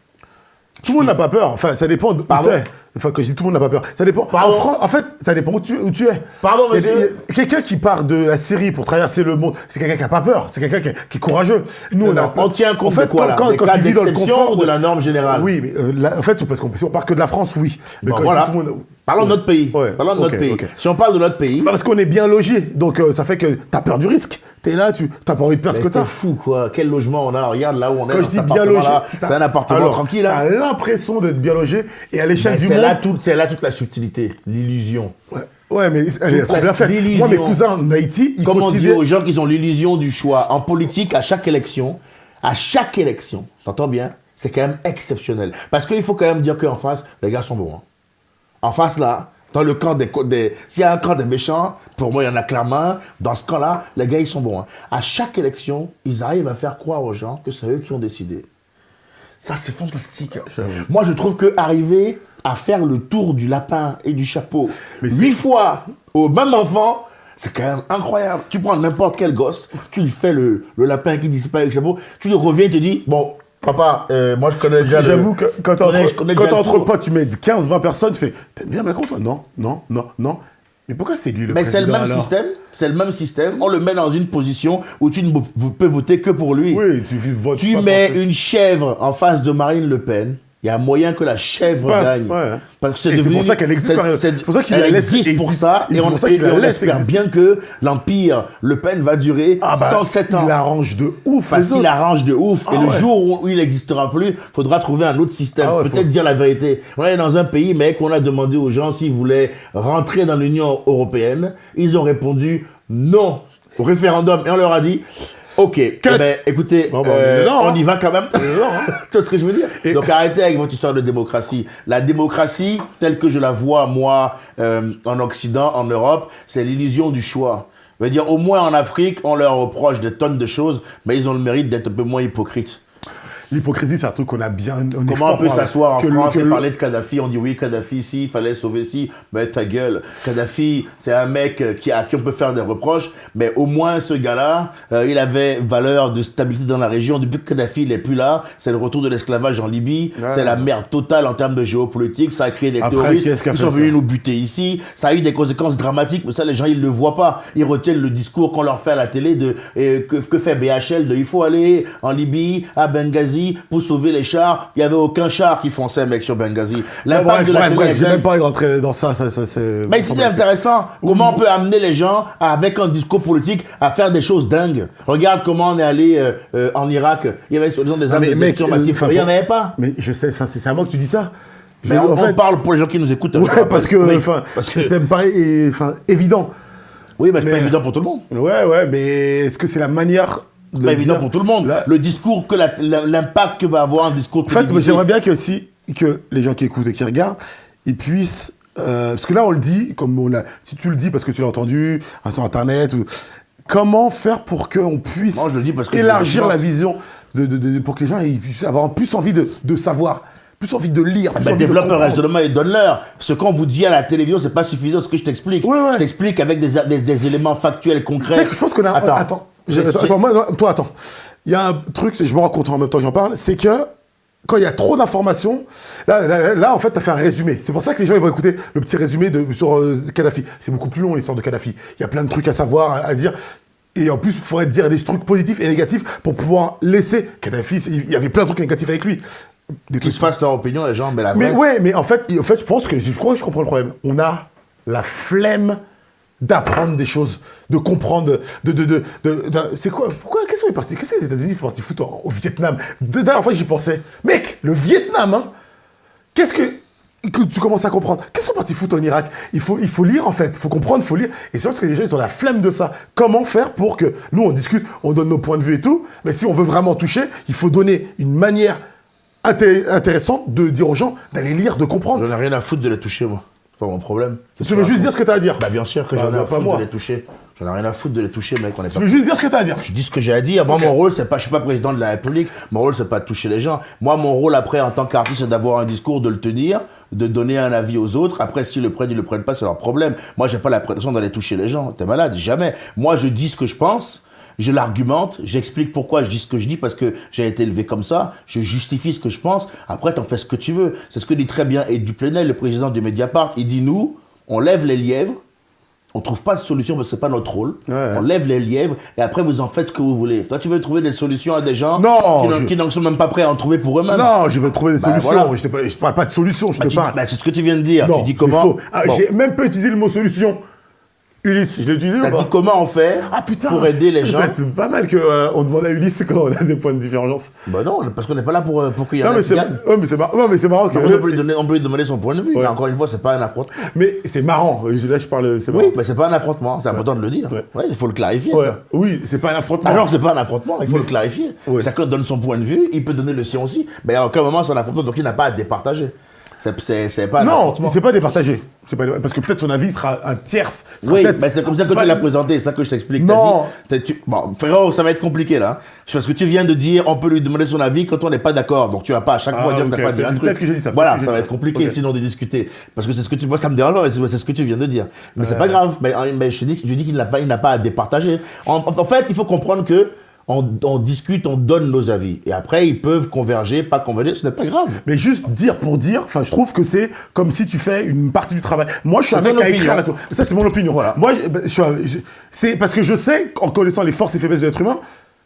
[SPEAKER 2] Tout le monde n'a pas peur. Enfin, ça dépend d'où
[SPEAKER 1] Pardon?
[SPEAKER 2] tu es. Enfin, quand je dis tout le monde n'a pas peur, ça dépend.
[SPEAKER 1] Pardon?
[SPEAKER 2] En fait, ça dépend où tu es.
[SPEAKER 1] Pardon,
[SPEAKER 2] Il y a
[SPEAKER 1] monsieur?
[SPEAKER 2] quelqu'un qui part de la Syrie pour traverser le monde, c'est quelqu'un qui n'a pas peur. C'est quelqu'un qui est courageux. Nous,
[SPEAKER 1] On tient compte
[SPEAKER 2] en fait,
[SPEAKER 1] de quoi, là?
[SPEAKER 2] quand
[SPEAKER 1] Des cas
[SPEAKER 2] tu vis dans le
[SPEAKER 1] d'exception
[SPEAKER 2] confort
[SPEAKER 1] ou de la norme générale?
[SPEAKER 2] Oui, mais en fait, c'est parce qu'on si on part que de la France, oui. Mais
[SPEAKER 1] Bon,
[SPEAKER 2] quand
[SPEAKER 1] voilà.
[SPEAKER 2] je dis tout le monde...
[SPEAKER 1] Parlons de notre pays.
[SPEAKER 2] Ouais.
[SPEAKER 1] Parlons de notre
[SPEAKER 2] Ok,
[SPEAKER 1] pays.
[SPEAKER 2] ok.
[SPEAKER 1] Si on parle de notre pays...
[SPEAKER 2] Parce qu'on est bien logé, donc ça fait que tu as peur du risque. Tu es là, tu n'as pas envie de perdre ce que tu
[SPEAKER 1] T'es
[SPEAKER 2] as.
[SPEAKER 1] fou, quoi. Quel logement on a? Regarde là où on est.
[SPEAKER 2] Quand
[SPEAKER 1] dans
[SPEAKER 2] je dis
[SPEAKER 1] cet
[SPEAKER 2] bien logé,
[SPEAKER 1] appartement-là. C'est un appartement tranquille. Hein.
[SPEAKER 2] Tu as l'impression d'être bien logé et à l'échelle
[SPEAKER 1] Ben,
[SPEAKER 2] du
[SPEAKER 1] c'est
[SPEAKER 2] monde...
[SPEAKER 1] là toute la subtilité, l'illusion.
[SPEAKER 2] Ouais, mais elle est
[SPEAKER 1] Toute
[SPEAKER 2] trop
[SPEAKER 1] la
[SPEAKER 2] bien faite.
[SPEAKER 1] l'illusion.
[SPEAKER 2] Moi, mes cousins en Haïti, ils
[SPEAKER 1] Comme on dit
[SPEAKER 2] considèrent...
[SPEAKER 1] aux gens qui ont l'illusion du choix en politique, à chaque élection, t'entends bien, c'est quand même exceptionnel. Parce qu'il faut quand même dire qu'en face, les gars sont bons. Hein. En face, là, dans le camp s'il y a un camp des méchants, pour moi, il y en a clairement. Dans ce camp-là, les gars, ils sont bons. Hein. À chaque élection, ils arrivent à faire croire aux gens que c'est eux qui ont décidé. Ça, c'est fantastique. Moi, je trouve qu'arriver à faire le tour du lapin et du chapeau 8 fois au même enfant, c'est quand même incroyable. Tu prends n'importe quel gosse, tu lui fais le lapin qui disparaît avec le chapeau, tu lui reviens et te dis, bon, papa, moi je connais déjà
[SPEAKER 2] J'avoue que quand
[SPEAKER 1] je connais
[SPEAKER 2] t'es
[SPEAKER 1] déjà le
[SPEAKER 2] entre
[SPEAKER 1] tour.
[SPEAKER 2] potes, tu mets 15-20 personnes, tu fais « T'aimes bien Macron, toi ?» Non, non, non, non. Mais pourquoi c'est lui le
[SPEAKER 1] Mais
[SPEAKER 2] président
[SPEAKER 1] c'est le même
[SPEAKER 2] alors
[SPEAKER 1] système, c'est le même système. On le met dans une position où tu ne peux voter que pour lui.
[SPEAKER 2] Oui, tu votes
[SPEAKER 1] Tu
[SPEAKER 2] pas
[SPEAKER 1] mets
[SPEAKER 2] pour-
[SPEAKER 1] une chèvre en face de Marine Le Pen, il y a moyen que la chèvre
[SPEAKER 2] Passe,
[SPEAKER 1] gagne.
[SPEAKER 2] ouais.
[SPEAKER 1] Parce que c'est
[SPEAKER 2] Et c'est
[SPEAKER 1] devenu...
[SPEAKER 2] pour ça qu'elle existe, Marine. C'est pour ça qu'il la
[SPEAKER 1] elle
[SPEAKER 2] laisse
[SPEAKER 1] existe pour ça,
[SPEAKER 2] et
[SPEAKER 1] et
[SPEAKER 2] c'est
[SPEAKER 1] on,
[SPEAKER 2] pour ça qu'il la
[SPEAKER 1] et on
[SPEAKER 2] laisse
[SPEAKER 1] espère
[SPEAKER 2] exister.
[SPEAKER 1] bien que l'empire Le Pen va durer 107 ans.
[SPEAKER 2] Il arrange de ouf
[SPEAKER 1] Parce
[SPEAKER 2] les
[SPEAKER 1] qu'il
[SPEAKER 2] autres.
[SPEAKER 1] arrange de ouf.
[SPEAKER 2] Ah
[SPEAKER 1] Et le
[SPEAKER 2] ouais.
[SPEAKER 1] jour où il n'existera plus, il faudra trouver un autre système.
[SPEAKER 2] Ah ouais,
[SPEAKER 1] Peut-être dire la vérité. On est dans un pays, mais qu'on a demandé aux gens s'ils voulaient rentrer dans l'Union européenne. Ils ont répondu non au référendum. Et on leur a dit, ok, eh ben, écoutez,
[SPEAKER 2] Bon, on est dedans,
[SPEAKER 1] on
[SPEAKER 2] hein.
[SPEAKER 1] y va quand même.
[SPEAKER 2] On est dedans, hein.
[SPEAKER 1] Tu vois ce que je veux dire? Donc arrêtez avec votre histoire de démocratie. La démocratie, telle que je la vois, moi, en Occident, en Europe, c'est l'illusion du choix. Je veux dire, au moins en Afrique, on leur reproche des tonnes de choses, mais ils ont le mérite d'être un peu moins hypocrites.
[SPEAKER 2] L'hypocrisie, c'est un truc qu'on a bien...
[SPEAKER 1] Comment on peut s'asseoir en France et
[SPEAKER 2] que
[SPEAKER 1] parler de Kadhafi? On dit oui, Kadhafi, si, il fallait sauver si. Mais ta gueule. Kadhafi, c'est un mec à qui on peut faire des reproches, mais au moins ce gars-là, il avait valeur de stabilité dans la région. Depuis que Kadhafi il n'est plus là, c'est le retour de l'esclavage en Libye,
[SPEAKER 2] Ouais.
[SPEAKER 1] c'est la merde totale en termes de géopolitique, ça a créé des
[SPEAKER 2] Après,
[SPEAKER 1] terroristes
[SPEAKER 2] qui est-ce qui a
[SPEAKER 1] qui
[SPEAKER 2] fait
[SPEAKER 1] sont
[SPEAKER 2] ça?
[SPEAKER 1] venus nous buter ici, ça a eu des conséquences dramatiques, mais ça les gens ils le voient pas. Ils retiennent le discours qu'on leur fait à la télé de que fait BHL de il faut aller en Libye, à Benghazi, pour sauver les chars. Il n'y avait aucun char qui fonçait, mec, sur Benghazi. L'impact de la télé est
[SPEAKER 2] j'ai
[SPEAKER 1] dingue.
[SPEAKER 2] même pas envie de rentrer dans ça, c'est...
[SPEAKER 1] Mais si c'est intéressant, comment on peut amener les gens, avec un discours politique, à faire des choses dingues? Regarde comment on est allé en Irak. Il y avait soi-disant des armes de destruction massive. Il n'y en avait pas.
[SPEAKER 2] Mais je sais, c'est à moi que tu dis ça.
[SPEAKER 1] Mais on parle pour les gens qui nous écoutent.
[SPEAKER 2] Ouais, parce que,
[SPEAKER 1] Oui,
[SPEAKER 2] enfin,
[SPEAKER 1] parce que-
[SPEAKER 2] ça me paraît évident.
[SPEAKER 1] Oui, mais c'est pas
[SPEAKER 2] Mais-
[SPEAKER 1] évident pour tout le monde.
[SPEAKER 2] Ouais, mais est-ce que c'est la manière de
[SPEAKER 1] C'est pas évident
[SPEAKER 2] dire-
[SPEAKER 1] pour tout le monde.
[SPEAKER 2] Là-
[SPEAKER 1] Le discours, l'impact que va avoir un discours
[SPEAKER 2] En fait, moi,
[SPEAKER 1] télévisé.
[SPEAKER 2] j'aimerais bien que les gens qui écoutent et qui regardent, ils puissent... parce que là, on le dit, si tu le dis parce que tu l'as entendu sur Internet, comment faire pour qu'on puisse
[SPEAKER 1] Moi, je le dis parce que
[SPEAKER 2] élargir
[SPEAKER 1] je-
[SPEAKER 2] la vision, pour que les gens ils puissent avoir plus envie de savoir, plus envie de lire, plus
[SPEAKER 1] Ben,
[SPEAKER 2] envie de
[SPEAKER 1] développe un
[SPEAKER 2] comprendre.
[SPEAKER 1] raisonnement et donne-leur. Ce qu'on vous dit à la télévision, c'est pas suffisant ce que je t'explique.
[SPEAKER 2] Ouais, ouais.
[SPEAKER 1] Je t'explique avec des éléments factuels,
[SPEAKER 2] Tu
[SPEAKER 1] concrets.
[SPEAKER 2] sais que je pense qu'on a... Attends, attends. Il y a un truc, je me rends compte en même temps que j'en parle, c'est que quand il y a trop d'informations, là, en fait, tu as fait un résumé. C'est pour ça que les gens ils vont écouter le petit résumé sur Kadhafi. C'est beaucoup plus long, l'histoire de Kadhafi. Il y a plein de trucs à savoir, à dire. Et en plus, il faudrait dire des trucs positifs et négatifs pour pouvoir laisser Kadhafi. Il y avait plein de trucs négatifs avec lui. Des
[SPEAKER 1] Qu'ils
[SPEAKER 2] trucs
[SPEAKER 1] se fassent leur opinion, les gens, mais la
[SPEAKER 2] mais
[SPEAKER 1] vraie.
[SPEAKER 2] ouais, mais en fait, je pense que je crois que je comprends le problème. On a la flemme d'apprendre des choses, de comprendre, c'est quoi, pourquoi, qu'est-ce qu'ils sont partis, qu'est-ce que les États-Unis sont partis foutre au Vietnam? La dernière fois, j'y pensais. Mec, le Vietnam, hein, qu'est-ce que tu commences à comprendre? Qu'est-ce qu'ils sont partis foutre en Irak? Il faut lire, en fait, il faut comprendre, il faut lire. Et c'est parce que les gens, ils ont la flemme de ça. Comment faire pour que nous, on discute, on donne nos points de vue et tout, mais si on veut vraiment toucher, il faut donner une manière intéressante de dire aux gens d'aller lire, de comprendre.
[SPEAKER 1] J'en ai rien à foutre de les toucher, moi. C'est pas mon problème.
[SPEAKER 2] Tu veux juste dire ce que tu as à dire.
[SPEAKER 1] Bah bien sûr que
[SPEAKER 2] Bah,
[SPEAKER 1] j'en ai
[SPEAKER 2] bah,
[SPEAKER 1] à
[SPEAKER 2] pas
[SPEAKER 1] foutre
[SPEAKER 2] moi.
[SPEAKER 1] de les toucher. J'en ai rien à foutre de les toucher, mec. On est
[SPEAKER 2] Tu
[SPEAKER 1] pas...
[SPEAKER 2] veux juste dire ce que t'as à dire.
[SPEAKER 1] Je dis ce que j'ai à dire. Moi, mon rôle, c'est pas, je suis pas président de la République. Mon rôle, c'est pas de toucher les gens. Moi, mon rôle après, en tant qu'artiste, c'est d'avoir un discours, de le tenir, de donner un avis aux autres. Après, s'ils le prennent, ils le prennent pas, c'est leur problème. Moi, j'ai pas la prétention d'aller toucher les gens. T'es malade, jamais. Moi, je dis ce que je pense. Je l'argumente, j'explique pourquoi je dis ce que je dis, parce que j'ai été élevé comme ça, je justifie ce que je pense, après t'en fais ce que tu veux. C'est ce que dit très bien Ed Duplenel, le président du Mediapart, il dit nous, on lève les lièvres, on trouve pas de solution parce que c'est pas notre rôle, on lève les lièvres et après vous en faites ce que vous voulez. Toi tu veux trouver des solutions à des gens qui n'en sont même pas prêts à en trouver pour eux-mêmes.
[SPEAKER 2] Non, je vais trouver des solutions,
[SPEAKER 1] voilà.
[SPEAKER 2] je parle pas de solutions, je te parle.
[SPEAKER 1] C'est ce que tu viens de dire,
[SPEAKER 2] Non,
[SPEAKER 1] tu dis comment.
[SPEAKER 2] J'ai même pas utilisé le mot solution. Ulysse, je l'ai utilisé ou
[SPEAKER 1] T'as
[SPEAKER 2] pas?
[SPEAKER 1] dit comment on fait pour aider les gens.
[SPEAKER 2] C'est pas mal qu'on demande à Ulysse quand on a des points de divergence.
[SPEAKER 1] Bah non, parce qu'on n'est pas là pour qu'il y en ait qui gagnent.
[SPEAKER 2] Mais c'est marrant que...
[SPEAKER 1] On peut lui demander son point de vue, mais encore une fois, c'est pas un affrontement.
[SPEAKER 2] Mais c'est marrant, là je parle...
[SPEAKER 1] Oui, mais c'est pas un affrontement, c'est important de le dire. Ouais, il faut le clarifier, ça.
[SPEAKER 2] Oui, c'est pas un affrontement.
[SPEAKER 1] Alors c'est pas un affrontement, il faut le clarifier. Chacun donne son point de vue, il peut donner le sien aussi, mais à aucun moment c'est un affrontement, donc il n'a pas à départager. C'est pas un affrontement.
[SPEAKER 2] Non, c'est pas départagé. Parce que peut-être son avis sera un tierce.
[SPEAKER 1] Oui, mais c'est comme ça que tu l'as présenté, c'est ça que je t'explique.
[SPEAKER 2] Non.
[SPEAKER 1] Bon, frérot, ça va être compliqué là. Parce que tu viens de dire, on peut lui demander son avis quand on n'est pas d'accord. Donc tu vas pas à chaque fois dire que tu n'as pas dit un truc.
[SPEAKER 2] Peut-être que j'ai dit ça.
[SPEAKER 1] Voilà, ça va être compliqué sinon de discuter. Parce que c'est ce que moi ça me dérange pas, mais c'est ce que tu viens de dire. Mais c'est pas grave. Mais je dis qu'il n'a pas à départager. En fait, il faut comprendre que on discute, on donne nos avis. Et après, ils peuvent converger, pas converger, ce n'est pas grave.
[SPEAKER 2] Mais juste dire pour dire, je trouve que c'est comme si tu fais une partie du travail. Moi, je suis un mec à écrire ça, c'est mon opinion. Voilà. Moi, c'est parce que je sais, en connaissant les forces et faiblesses de l'être humain,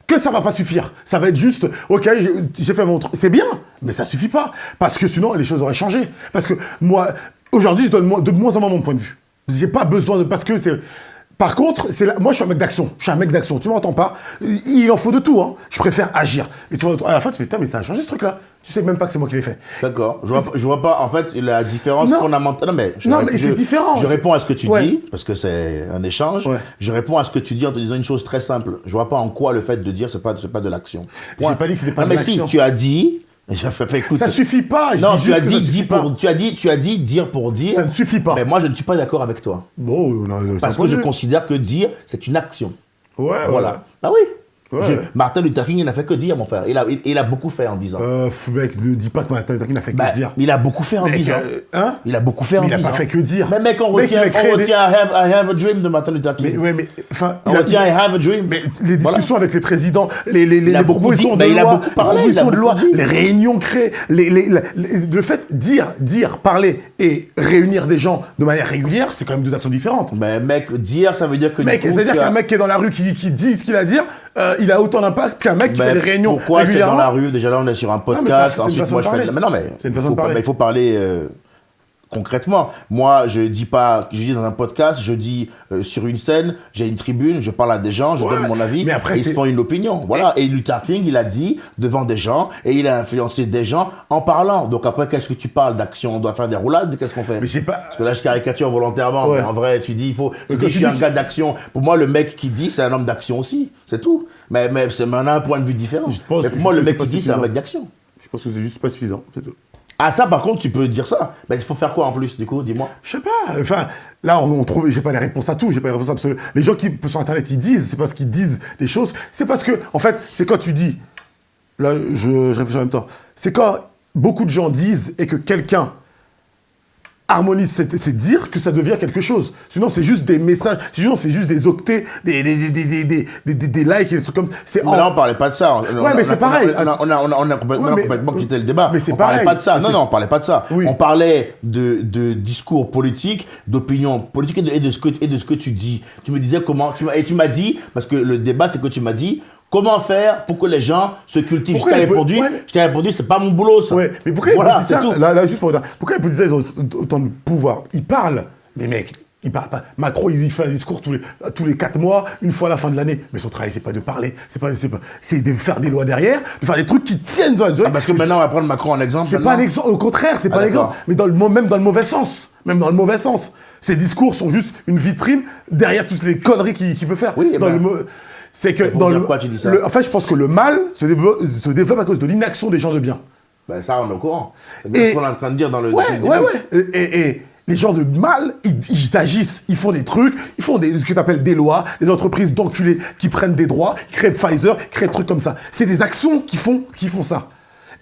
[SPEAKER 2] que ça va pas suffire. Ça va être juste, ok, j'ai fait mon truc. C'est bien, mais ça suffit pas. Parce que sinon, les choses auraient changé. Parce que moi, aujourd'hui, je donne de moins en moins mon point de vue. J'ai pas besoin de... Parce que c'est... Par contre, moi je suis un mec d'action. Je suis un mec d'action. Tu m'entends pas? Il en faut de tout. Hein. Je préfère agir. Et à la fin, tu fais, putain, mais ça a changé ce truc-là. Tu sais même pas que c'est moi qui l'ai fait.
[SPEAKER 1] D'accord. Je vois pas. En fait, la différence fondamentale. Mais
[SPEAKER 2] c'est différent.
[SPEAKER 1] Je réponds à ce que tu dis parce que c'est un échange. Ouais. Je réponds à ce que tu dis en te disant une chose très simple. Je vois pas en quoi le fait de dire c'est pas de l'action.
[SPEAKER 2] J'ai pas dit que c'était pas de l'action.
[SPEAKER 1] Mais si tu as dit. Écoute,
[SPEAKER 2] ça suffit pas.
[SPEAKER 1] Non, tu as dit dire pour dire.
[SPEAKER 2] Ça ne suffit pas.
[SPEAKER 1] Mais moi, je ne suis pas d'accord avec toi.
[SPEAKER 2] Bon,
[SPEAKER 1] parce que je considère que dire, c'est une action.
[SPEAKER 2] Ouais.
[SPEAKER 1] Voilà. Ah oui. Ouais. Martin Luther King, il n'a fait que dire, mon frère. Il a beaucoup fait en disant.
[SPEAKER 2] Mec, ne dis pas que Martin Luther King n'a fait que dire.
[SPEAKER 1] Il a beaucoup fait en disant. Il a beaucoup fait en disant.
[SPEAKER 2] Il n'a pas fait que dire.
[SPEAKER 1] Mais mec, on retient I have a dream de Martin Luther King. On retient I have a dream.
[SPEAKER 2] Mais les discussions avec les présidents, les propositions de loi,
[SPEAKER 1] il a beaucoup parlé,
[SPEAKER 2] les réunions créées, le fait dire, parler et réunir des gens de manière régulière, c'est quand même deux actions différentes.
[SPEAKER 1] Mais mec, dire, ça veut dire que...
[SPEAKER 2] Mec, c'est-à-dire qu'un mec qui est dans la rue, qui dit ce qu'il a à dire, il a autant d'impact qu'un mec qui fait des réunions
[SPEAKER 1] pourquoi
[SPEAKER 2] régulièrement.
[SPEAKER 1] Pourquoi c'est dans la rue? Déjà là, on est sur un podcast. Ensuite, moi, je fais... Mais non, mais il faut parler concrètement. Moi, je dis dans un podcast, je dis sur une scène, j'ai une tribune, je parle à des gens, je donne mon avis, et ils se font une opinion. Voilà. Et Luther King, il a dit devant des gens, et il a influencé des gens en parlant. Donc après, qu'est-ce que tu parles d'action? On doit faire des roulades? Qu'est-ce qu'on fait?
[SPEAKER 2] Mais j'ai pas...
[SPEAKER 1] Parce que là, je caricature volontairement, mais en vrai, tu dis, je suis un gars d'action. Pour moi, le mec qui dit, c'est un homme d'action aussi. C'est tout. Mais on a un point de vue différent. Pour moi, le mec qui dit, c'est un mec d'action.
[SPEAKER 2] Je pense que c'est juste pas suffisant, c'est tout.
[SPEAKER 1] Ah ça par contre tu peux dire ça, mais il faut faire quoi en plus du coup, dis-moi.
[SPEAKER 2] Je sais pas, enfin là on trouve, j'ai pas les réponses à tout, j'ai pas les réponses absolues. Les gens qui sur internet ils disent, c'est parce qu'ils disent des choses, c'est parce que en fait c'est quand tu dis, là je réfléchis en même temps, c'est quand beaucoup de gens disent et que quelqu'un harmonise, c'est dire que ça devient quelque chose. Sinon, c'est juste des messages, sinon, c'est juste des octets, des likes et des trucs comme ça.
[SPEAKER 1] Mais là, on parlait pas de ça.
[SPEAKER 2] Ouais, mais c'est pareil.
[SPEAKER 1] On a complètement quitté le débat.
[SPEAKER 2] Mais c'est
[SPEAKER 1] pareil. On parlait pas de ça. Non, on parlait pas de ça.
[SPEAKER 2] Oui.
[SPEAKER 1] On parlait de discours politique, d'opinion politique et de ce que tu dis. Tu me disais comment, tu m'as dit, parce que le débat, c'est que tu m'as dit, comment faire pour que les gens se cultivent? Je t'ai répondu, c'est pas mon boulot, ça.
[SPEAKER 2] Ouais, mais pourquoi ils disent ça? Là, juste pour dire, pourquoi ils disent ils ont autant de pouvoir? Ils parlent, mais mec, ils parlent pas. Macron, il fait un discours tous les 4 mois, une fois à la fin de l'année. Mais son travail, c'est pas de parler, c'est de faire des lois derrière, de faire des trucs qui tiennent.
[SPEAKER 1] Parce que maintenant, on va prendre Macron en exemple.
[SPEAKER 2] C'est pas un exemple, au contraire, c'est pas un exemple. Mais même dans le mauvais sens. Même dans le mauvais sens. Ces discours sont juste une vitrine derrière toutes les conneries qu'il peut faire.
[SPEAKER 1] Oui,
[SPEAKER 2] c'est que dans
[SPEAKER 1] quoi tu dis ça?
[SPEAKER 2] En fait, je pense que le mal se développe à cause de l'inaction des gens de bien.
[SPEAKER 1] Ben ça, on est au courant. C'est bien ce qu'on est en train de dire dans le...
[SPEAKER 2] Ouais. Les gens de mal, ils agissent, ils font des trucs, ils font ce que tu appelles des lois, les entreprises d'enculés qui prennent des droits, qui créent Pfizer, qui créent des trucs comme ça. C'est des actions qui font ça.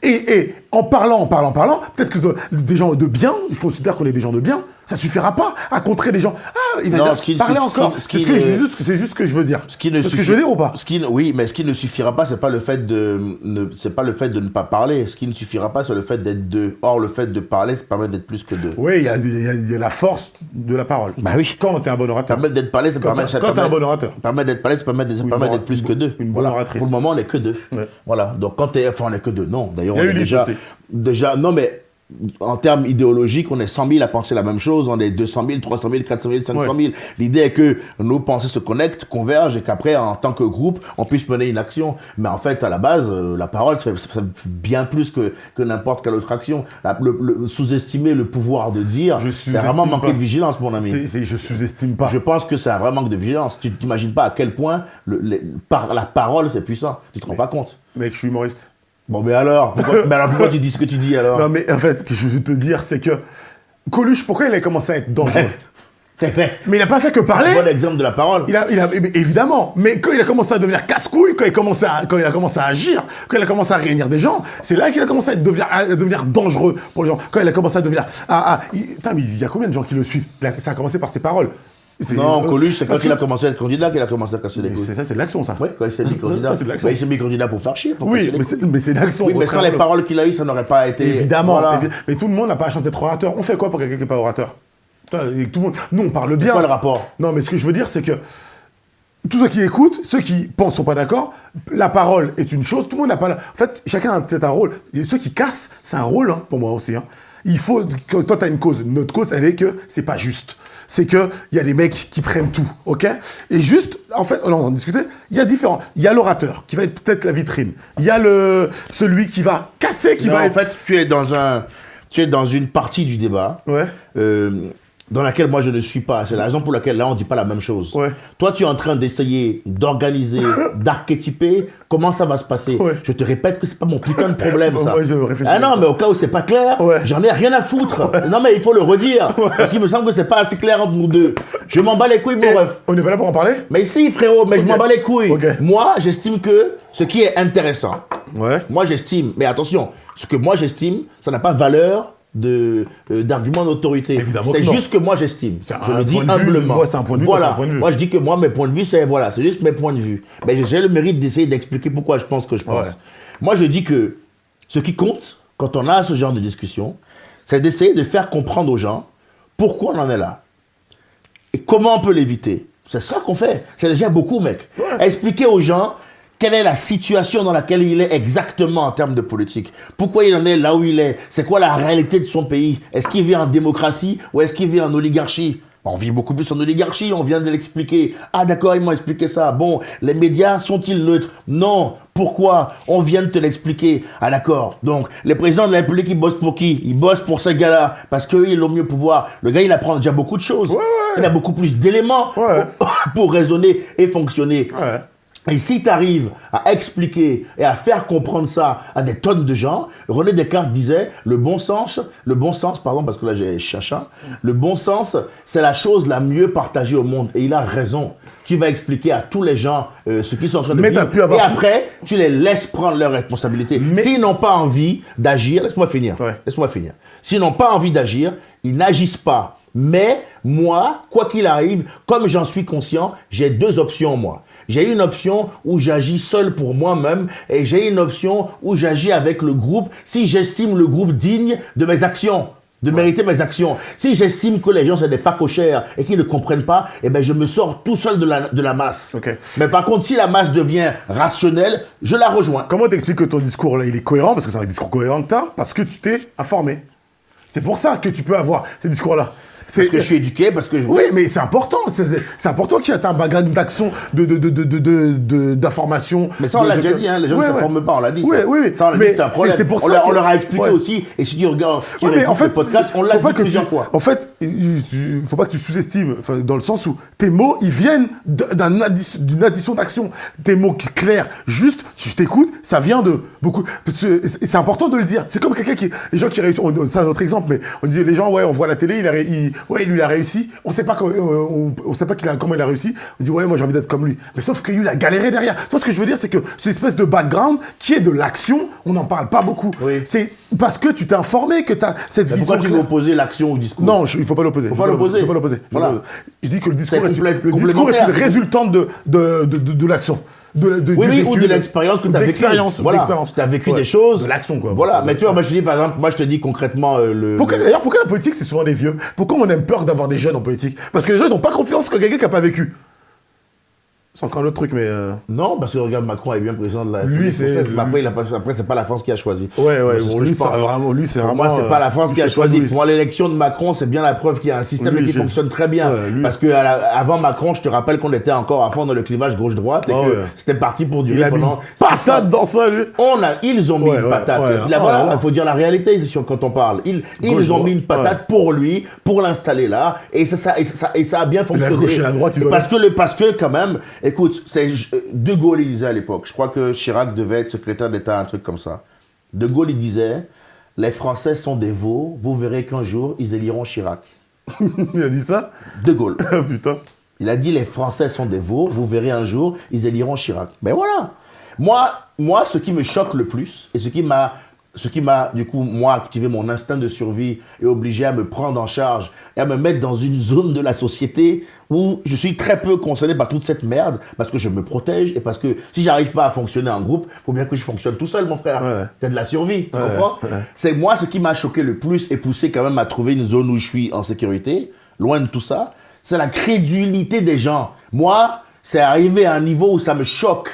[SPEAKER 2] Et en parlant, peut-être que des gens de bien, je considère qu'on est des gens de bien, ça suffira pas à contrer des gens. Ah, il va parler encore. C'est juste ce que je veux dire. Ce que je veux dire ou pas?
[SPEAKER 1] Oui, mais ce qui ne suffira pas, c'est pas le fait de ne pas parler. Ce qui ne suffira pas, c'est le fait d'être deux. Or, le fait de parler, ça permet d'être plus que deux.
[SPEAKER 2] Oui, il y a la force de la parole.
[SPEAKER 1] Bah oui.
[SPEAKER 2] Quand t'es un bon orateur.
[SPEAKER 1] Permettre d'être parlé, ça permet.
[SPEAKER 2] Quand t'es un bon orateur.
[SPEAKER 1] Permettre d'être parlé, ça permet d'être plus que deux.
[SPEAKER 2] Une bonne oratrice.
[SPEAKER 1] Pour le moment, on n'est que deux.
[SPEAKER 2] Ouais.
[SPEAKER 1] Voilà. Donc quand on n'est que deux. Non, d'ailleurs,
[SPEAKER 2] Il y a
[SPEAKER 1] on
[SPEAKER 2] eu
[SPEAKER 1] est déjà. Non, mais en termes idéologiques, on est 100 000 à penser la même chose, on est 200 000, 300 000, 400 000, 500 000. L'idée est que nos pensées se connectent, convergent et qu'après, en tant que groupe, on puisse mener une action. Mais en fait, à la base, la parole, ça fait bien plus que n'importe quelle autre action. Sous-estimer le pouvoir de dire, c'est vraiment manquer de vigilance, mon ami.
[SPEAKER 2] Je sous-estime pas.
[SPEAKER 1] Je pense que c'est un vrai manque de vigilance. Tu t'imagines pas à quel point la parole, c'est puissant. Tu te rends pas compte.
[SPEAKER 2] Mec, je suis humoriste.
[SPEAKER 1] Bon, mais alors pourquoi tu dis ce que tu dis alors?
[SPEAKER 2] Non, mais en fait, ce que je veux te dire, c'est que Coluche, pourquoi il a commencé à être dangereux? Mais il n'a pas fait que parler.
[SPEAKER 1] C'est un bon exemple de la parole.
[SPEAKER 2] Évidemment, mais quand il a commencé à devenir casse-couille, quand il a commencé à agir, quand il a commencé à réunir des gens, c'est là qu'il a commencé à devenir dangereux pour les gens. Quand il a commencé à devenir... Putain, mais il y a combien de gens qui le suivent? Ça a commencé par ses paroles.
[SPEAKER 1] Non, Coluche, c'est quand il a commencé à être candidat qu'il a commencé à casser les couilles.
[SPEAKER 2] C'est de l'action, ça.
[SPEAKER 1] Oui, quand il s'est mis candidat.
[SPEAKER 2] Ça, c'est de l'action.
[SPEAKER 1] Il s'est mis candidat pour faire chier.
[SPEAKER 2] Oui, mais c'est de l'action.
[SPEAKER 1] Oui, mais sans les paroles qu'il a eues, ça n'aurait pas été...
[SPEAKER 2] Évidemment. Voilà. Mais tout le monde n'a pas la chance d'être orateur. On fait quoi pour quelqu'un qui n'est pas orateur? Tout le monde... Nous, on parle bien.
[SPEAKER 1] C'est quoi le rapport?
[SPEAKER 2] Non, mais ce que je veux dire, c'est que tous ceux qui écoutent, ceux qui pensent ne sont pas d'accord, la parole est une chose, tout le monde n'a pas... En fait, chacun a peut-être un rôle. Et ceux qui cassent, c'est un rôle, hein, pour moi aussi. Hein. Il faut... Toi, tu as une cause. Notre cause, elle est que c'est pas juste. C'est qu'il y a des mecs qui prennent tout, ok? Et juste, en fait, on en discutait, il y a différents. Il y a l'orateur, qui va être peut-être la vitrine. Il y a celui qui va casser, qui va être...
[SPEAKER 1] En fait, tu es dans une partie du débat.
[SPEAKER 2] Ouais.
[SPEAKER 1] Dans laquelle moi je ne suis pas. C'est la raison pour laquelle là on ne dit pas la même chose.
[SPEAKER 2] Ouais.
[SPEAKER 1] Toi tu es en train d'essayer d'organiser, d'archétyper comment ça va se passer.
[SPEAKER 2] Ouais.
[SPEAKER 1] Je te répète que c'est pas mon putain de problème ça.
[SPEAKER 2] Moi, je réfléchis.
[SPEAKER 1] Ah non mais au cas où c'est pas clair, j'en ai rien à foutre. Non mais il faut le redire. Parce qu'il me semble que c'est pas assez clair entre nous deux. Je m'en bats les couilles mon ref.
[SPEAKER 2] On n'est pas là pour en parler?
[SPEAKER 1] Mais si frérot, mais je m'en bats les couilles.
[SPEAKER 2] Okay.
[SPEAKER 1] Moi j'estime que ce qui est intéressant.
[SPEAKER 2] Ouais.
[SPEAKER 1] Moi j'estime, mais attention, ce que moi j'estime, ça n'a pas valeur d'argument d'autorité. C'est juste que moi j'estime. Je le dis humblement.
[SPEAKER 2] Moi, c'est un point de vue.
[SPEAKER 1] Voilà. Moi je dis que moi mes points de vue c'est juste mes points de vue. Mais j'ai le mérite d'essayer d'expliquer pourquoi je pense ce que je pense. Ouais. Moi je dis que ce qui compte quand on a ce genre de discussion, c'est d'essayer de faire comprendre aux gens pourquoi on en est là et comment on peut l'éviter. C'est ça qu'on fait. C'est déjà beaucoup, mec. Ouais. Expliquer aux gens quelle est la situation dans laquelle il est exactement en termes de politique? Pourquoi il en est là où il est? C'est quoi la réalité de son pays? Est-ce qu'il vit en démocratie ou est-ce qu'il vit en oligarchie? On vit beaucoup plus en oligarchie, on vient de l'expliquer. Ah d'accord, ils m'ont expliqué ça. Bon, les médias sont-ils neutres? Non. Pourquoi? On vient de te l'expliquer. Ah d'accord. Donc, les présidents de la République, ils bossent pour qui? Ils bossent pour ces gars-là. Parce qu'eux, ils ont mieux pouvoir. Le gars, il apprend déjà beaucoup de choses.
[SPEAKER 2] Ouais.
[SPEAKER 1] Il a beaucoup plus d'éléments pour raisonner et fonctionner.
[SPEAKER 2] Ouais.
[SPEAKER 1] Et si tu arrives à expliquer et à faire comprendre ça à des tonnes de gens, René Descartes disait le bon sens, pardon, parce que là j'ai chacha, le bon sens, c'est la chose la mieux partagée au monde. Et il a raison. Tu vas expliquer à tous les gens ce qu'ils sont en train de vivre. Et après, tu les laisses prendre leurs responsabilités. S'ils n'ont pas envie d'agir, laisse-moi finir. S'ils n'ont pas envie d'agir, ils n'agissent pas. Mais moi, quoi qu'il arrive, comme j'en suis conscient, j'ai deux options, moi. J'ai une option où j'agis seul pour moi-même et j'ai une option où j'agis avec le groupe si j'estime le groupe digne de mes actions, de mériter mes actions. Si j'estime que les gens sont des facochères et qu'ils ne comprennent pas, eh ben je me sors tout seul de la masse.
[SPEAKER 2] Okay.
[SPEAKER 1] Mais par contre, si la masse devient rationnelle, je la rejoins.
[SPEAKER 2] Comment t'expliques que ton discours là, il est cohérent? Parce que c'est un discours cohérent que t'as, parce que tu t'es informé. C'est pour ça que tu peux avoir ces discours-là.
[SPEAKER 1] Parce que je suis éduqué, parce que...
[SPEAKER 2] Oui, mais c'est important. C'est important qu'il y ait un background d'action, d'information.
[SPEAKER 1] Mais ça, on l'a déjà dit, hein, les gens ne s'informent pas, on l'a dit.
[SPEAKER 2] Oui.
[SPEAKER 1] Ça, on l'a dit, c'est un problème. On leur a expliqué aussi, et si tu regardes le podcast, on l'a dit plusieurs fois.
[SPEAKER 2] En fait, il ne faut pas que tu sous-estimes, dans le sens où tes mots, ils viennent d'une addition d'actions. Tes mots clairs, juste, si je t'écoute, ça vient de beaucoup... C'est important de le dire. C'est comme quelqu'un qui... Les gens qui réussissent... C'est un autre exemple, mais on disait, les gens, on voit la télé, ouais, lui, il a réussi. On sait pas comment, comment il a réussi. On dit, ouais, moi, j'ai envie d'être comme lui. Mais sauf que lui, il a galéré derrière. Sauf ce que je veux dire, c'est que cette espèce de background qui est de l'action, on n'en parle pas beaucoup.
[SPEAKER 1] Oui.
[SPEAKER 2] C'est parce que tu t'es informé que tu as cette vision.
[SPEAKER 1] Pourquoi tu veux opposer l'action au discours?
[SPEAKER 2] Non, il ne faut pas l'opposer.
[SPEAKER 1] Faut pas l'opposer.
[SPEAKER 2] Faut pas l'opposer.
[SPEAKER 1] Voilà.
[SPEAKER 2] Je dis que le discours,
[SPEAKER 1] C'est
[SPEAKER 2] le discours est une résultante de l'action.
[SPEAKER 1] Oui, ou de l'expérience que tu as vécue. Voilà, tu as vécu des choses.
[SPEAKER 2] De l'action, quoi.
[SPEAKER 1] Voilà, mais tu vois, moi je te dis, par exemple, moi je te dis concrètement
[SPEAKER 2] D'ailleurs, pourquoi la politique, c'est souvent des vieux? Pourquoi on aime peur d'avoir des jeunes en politique? Parce que les gens, ils n'ont pas confiance que quelqu'un qui n'a pas vécu. C'est encore un autre truc, mais...
[SPEAKER 1] Non, parce que regarde, Macron est bien président de la
[SPEAKER 2] Lui, c'est...
[SPEAKER 1] Après, c'est pas la France qui a choisi.
[SPEAKER 2] Ouais,
[SPEAKER 1] Bon,
[SPEAKER 2] lui, c'est vraiment...
[SPEAKER 1] Moi, c'est pas la France qui a choisi. Pour moi, l'élection de Macron, c'est bien la preuve qu'il y a un système qui fonctionne très bien. Parce que avant Macron, je te rappelle qu'on était encore à fond dans le clivage gauche-droite et que c'était parti pour durer pendant...
[SPEAKER 2] patate dans ça, lui.
[SPEAKER 1] Ils ont mis une patate. Voilà, il faut dire la réalité quand on parle. Ils ont mis une patate pour lui, pour l'installer là, et ça a bien fonctionné.
[SPEAKER 2] La gauche et la droite,
[SPEAKER 1] parce que quand même... Écoute, De Gaulle, il disait à l'époque, je crois que Chirac devait être secrétaire d'État, un truc comme ça. De Gaulle, il disait, les Français sont des veaux, vous verrez qu'un jour, ils éliront Chirac.
[SPEAKER 2] Il a dit ça?
[SPEAKER 1] De Gaulle.
[SPEAKER 2] Putain.
[SPEAKER 1] Il a dit, les Français sont des veaux, vous verrez un jour, ils éliront Chirac. Ben voilà. Moi, ce qui me choque le plus, et ce qui m'a, du coup, moi, activé mon instinct de survie et obligé à me prendre en charge et à me mettre dans une zone de la société où je suis très peu concerné par toute cette merde parce que je me protège et parce que si j'arrive pas à fonctionner en groupe, faut bien que je fonctionne tout seul, mon frère.
[SPEAKER 2] Ouais.
[SPEAKER 1] C'est de la survie, tu comprends? C'est moi, ce qui m'a choqué le plus et poussé quand même à trouver une zone où je suis en sécurité, loin de tout ça, c'est la crédulité des gens. Moi, c'est arrivé à un niveau où ça me choque.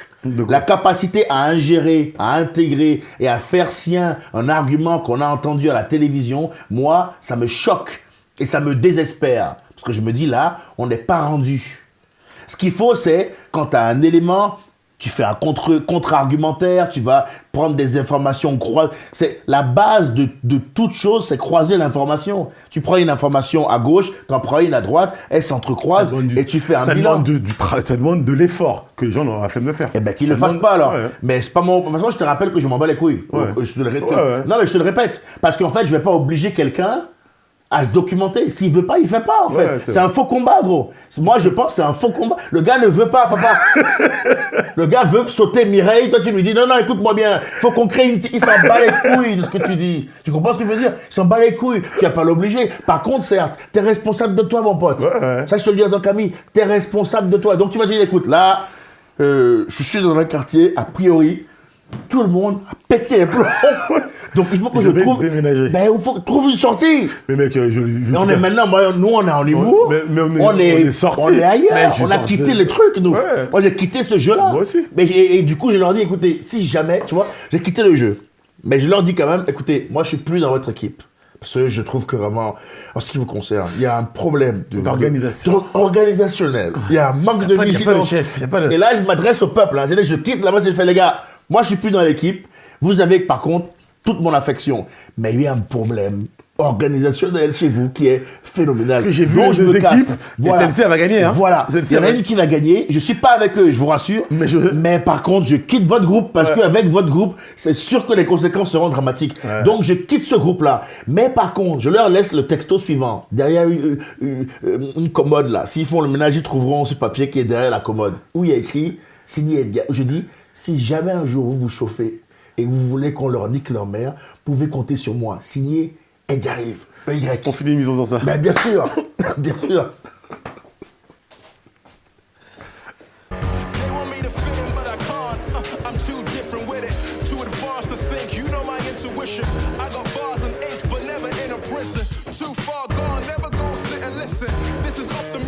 [SPEAKER 1] La capacité à ingérer, à intégrer et à faire sien un argument qu'on a entendu à la télévision, moi, ça me choque et ça me désespère. Parce que je me dis là, on n'est pas rendu. Ce qu'il faut, c'est quand tu as un élément, tu fais un contre-argumentaire, tu vas prendre des informations. C'est la base de toute chose, c'est croiser l'information. Tu prends une information à gauche, tu en prends une à droite, elles s'entrecroisent et tu fais un bilan.
[SPEAKER 2] Ça demande de l'effort que les gens n'ont pas la flemme de faire.
[SPEAKER 1] Eh bien, qu'ils ne le fassent pas alors. Ouais. Mais c'est pas mon... De toute façon, je te rappelle que je m'en bats les couilles.
[SPEAKER 2] Ouais.
[SPEAKER 1] Non, mais je te le répète. Parce qu'en fait, je ne vais pas obliger quelqu'un à se documenter. S'il veut pas, il fait pas, en fait. C'est un faux combat, gros. Moi, je pense que c'est un faux combat. Le gars ne veut pas, papa. Le gars veut sauter Mireille. Toi, tu lui dis, non, écoute-moi bien. Faut qu'on crée une... Il s'en bat les couilles de ce que tu dis. Tu comprends ce que je veux dire? Il s'en bat les couilles. Tu vas pas l'obliger. Par contre, certes, t'es responsable de toi, mon pote. Ça, je te le dis en tant qu'ami. T'es responsable de toi. Donc, tu vas dire, écoute, là, je suis dans un quartier, a priori, tout le monde a pété les plombs. Donc il faut que je trouve.
[SPEAKER 2] Déménager.
[SPEAKER 1] Ben, il faut trouver une sortie.
[SPEAKER 2] Mais mec,
[SPEAKER 1] on est maintenant, nous on est en humour.
[SPEAKER 2] Mais on est sortis.
[SPEAKER 1] On est ailleurs. Mec, on a quitté le truc, nous. Ouais. On a quitté ce jeu-là.
[SPEAKER 2] Moi aussi.
[SPEAKER 1] Mais et du coup, je leur dis, écoutez, si jamais, tu vois, j'ai quitté le jeu. Mais je leur dis quand même, écoutez, moi je suis plus dans votre équipe. Parce que je trouve que vraiment, en ce qui vous concerne, il y a un problème organisationnel. Il y a un manque de vigilance. Et là, je m'adresse au peuple. Hein. Je quitte là-bas, je fais, les gars, moi je suis plus dans l'équipe. Vous avez par contre toute mon affection. Mais il y a un problème organisationnel chez vous qui est phénoménal.
[SPEAKER 2] J'ai vu les deux équipes, et celle-ci, elle va gagner. Hein.
[SPEAKER 1] Voilà, il y en a une qui va gagner. Je ne suis pas avec eux, je vous rassure. Mais par contre, je quitte votre groupe parce qu'avec votre groupe, c'est sûr que les conséquences seront dramatiques. Ouais. Donc, je quitte ce groupe-là. Mais par contre, je leur laisse le texto suivant. Derrière une commode, là. S'ils font le ménage, ils trouveront ce papier qui est derrière la commode. Où il y a écrit « Signé Edgar ». Je dis « Si jamais un jour vous vous chauffez et vous voulez qu'on leur nique leur mère, vous pouvez compter sur moi. Signé Edgar Yves. EY. »
[SPEAKER 2] On finit l'émission sans ça.
[SPEAKER 1] Ben, bien sûr. Bien sûr.
[SPEAKER 3] Too far gone, never gonna sit and listen. This is up the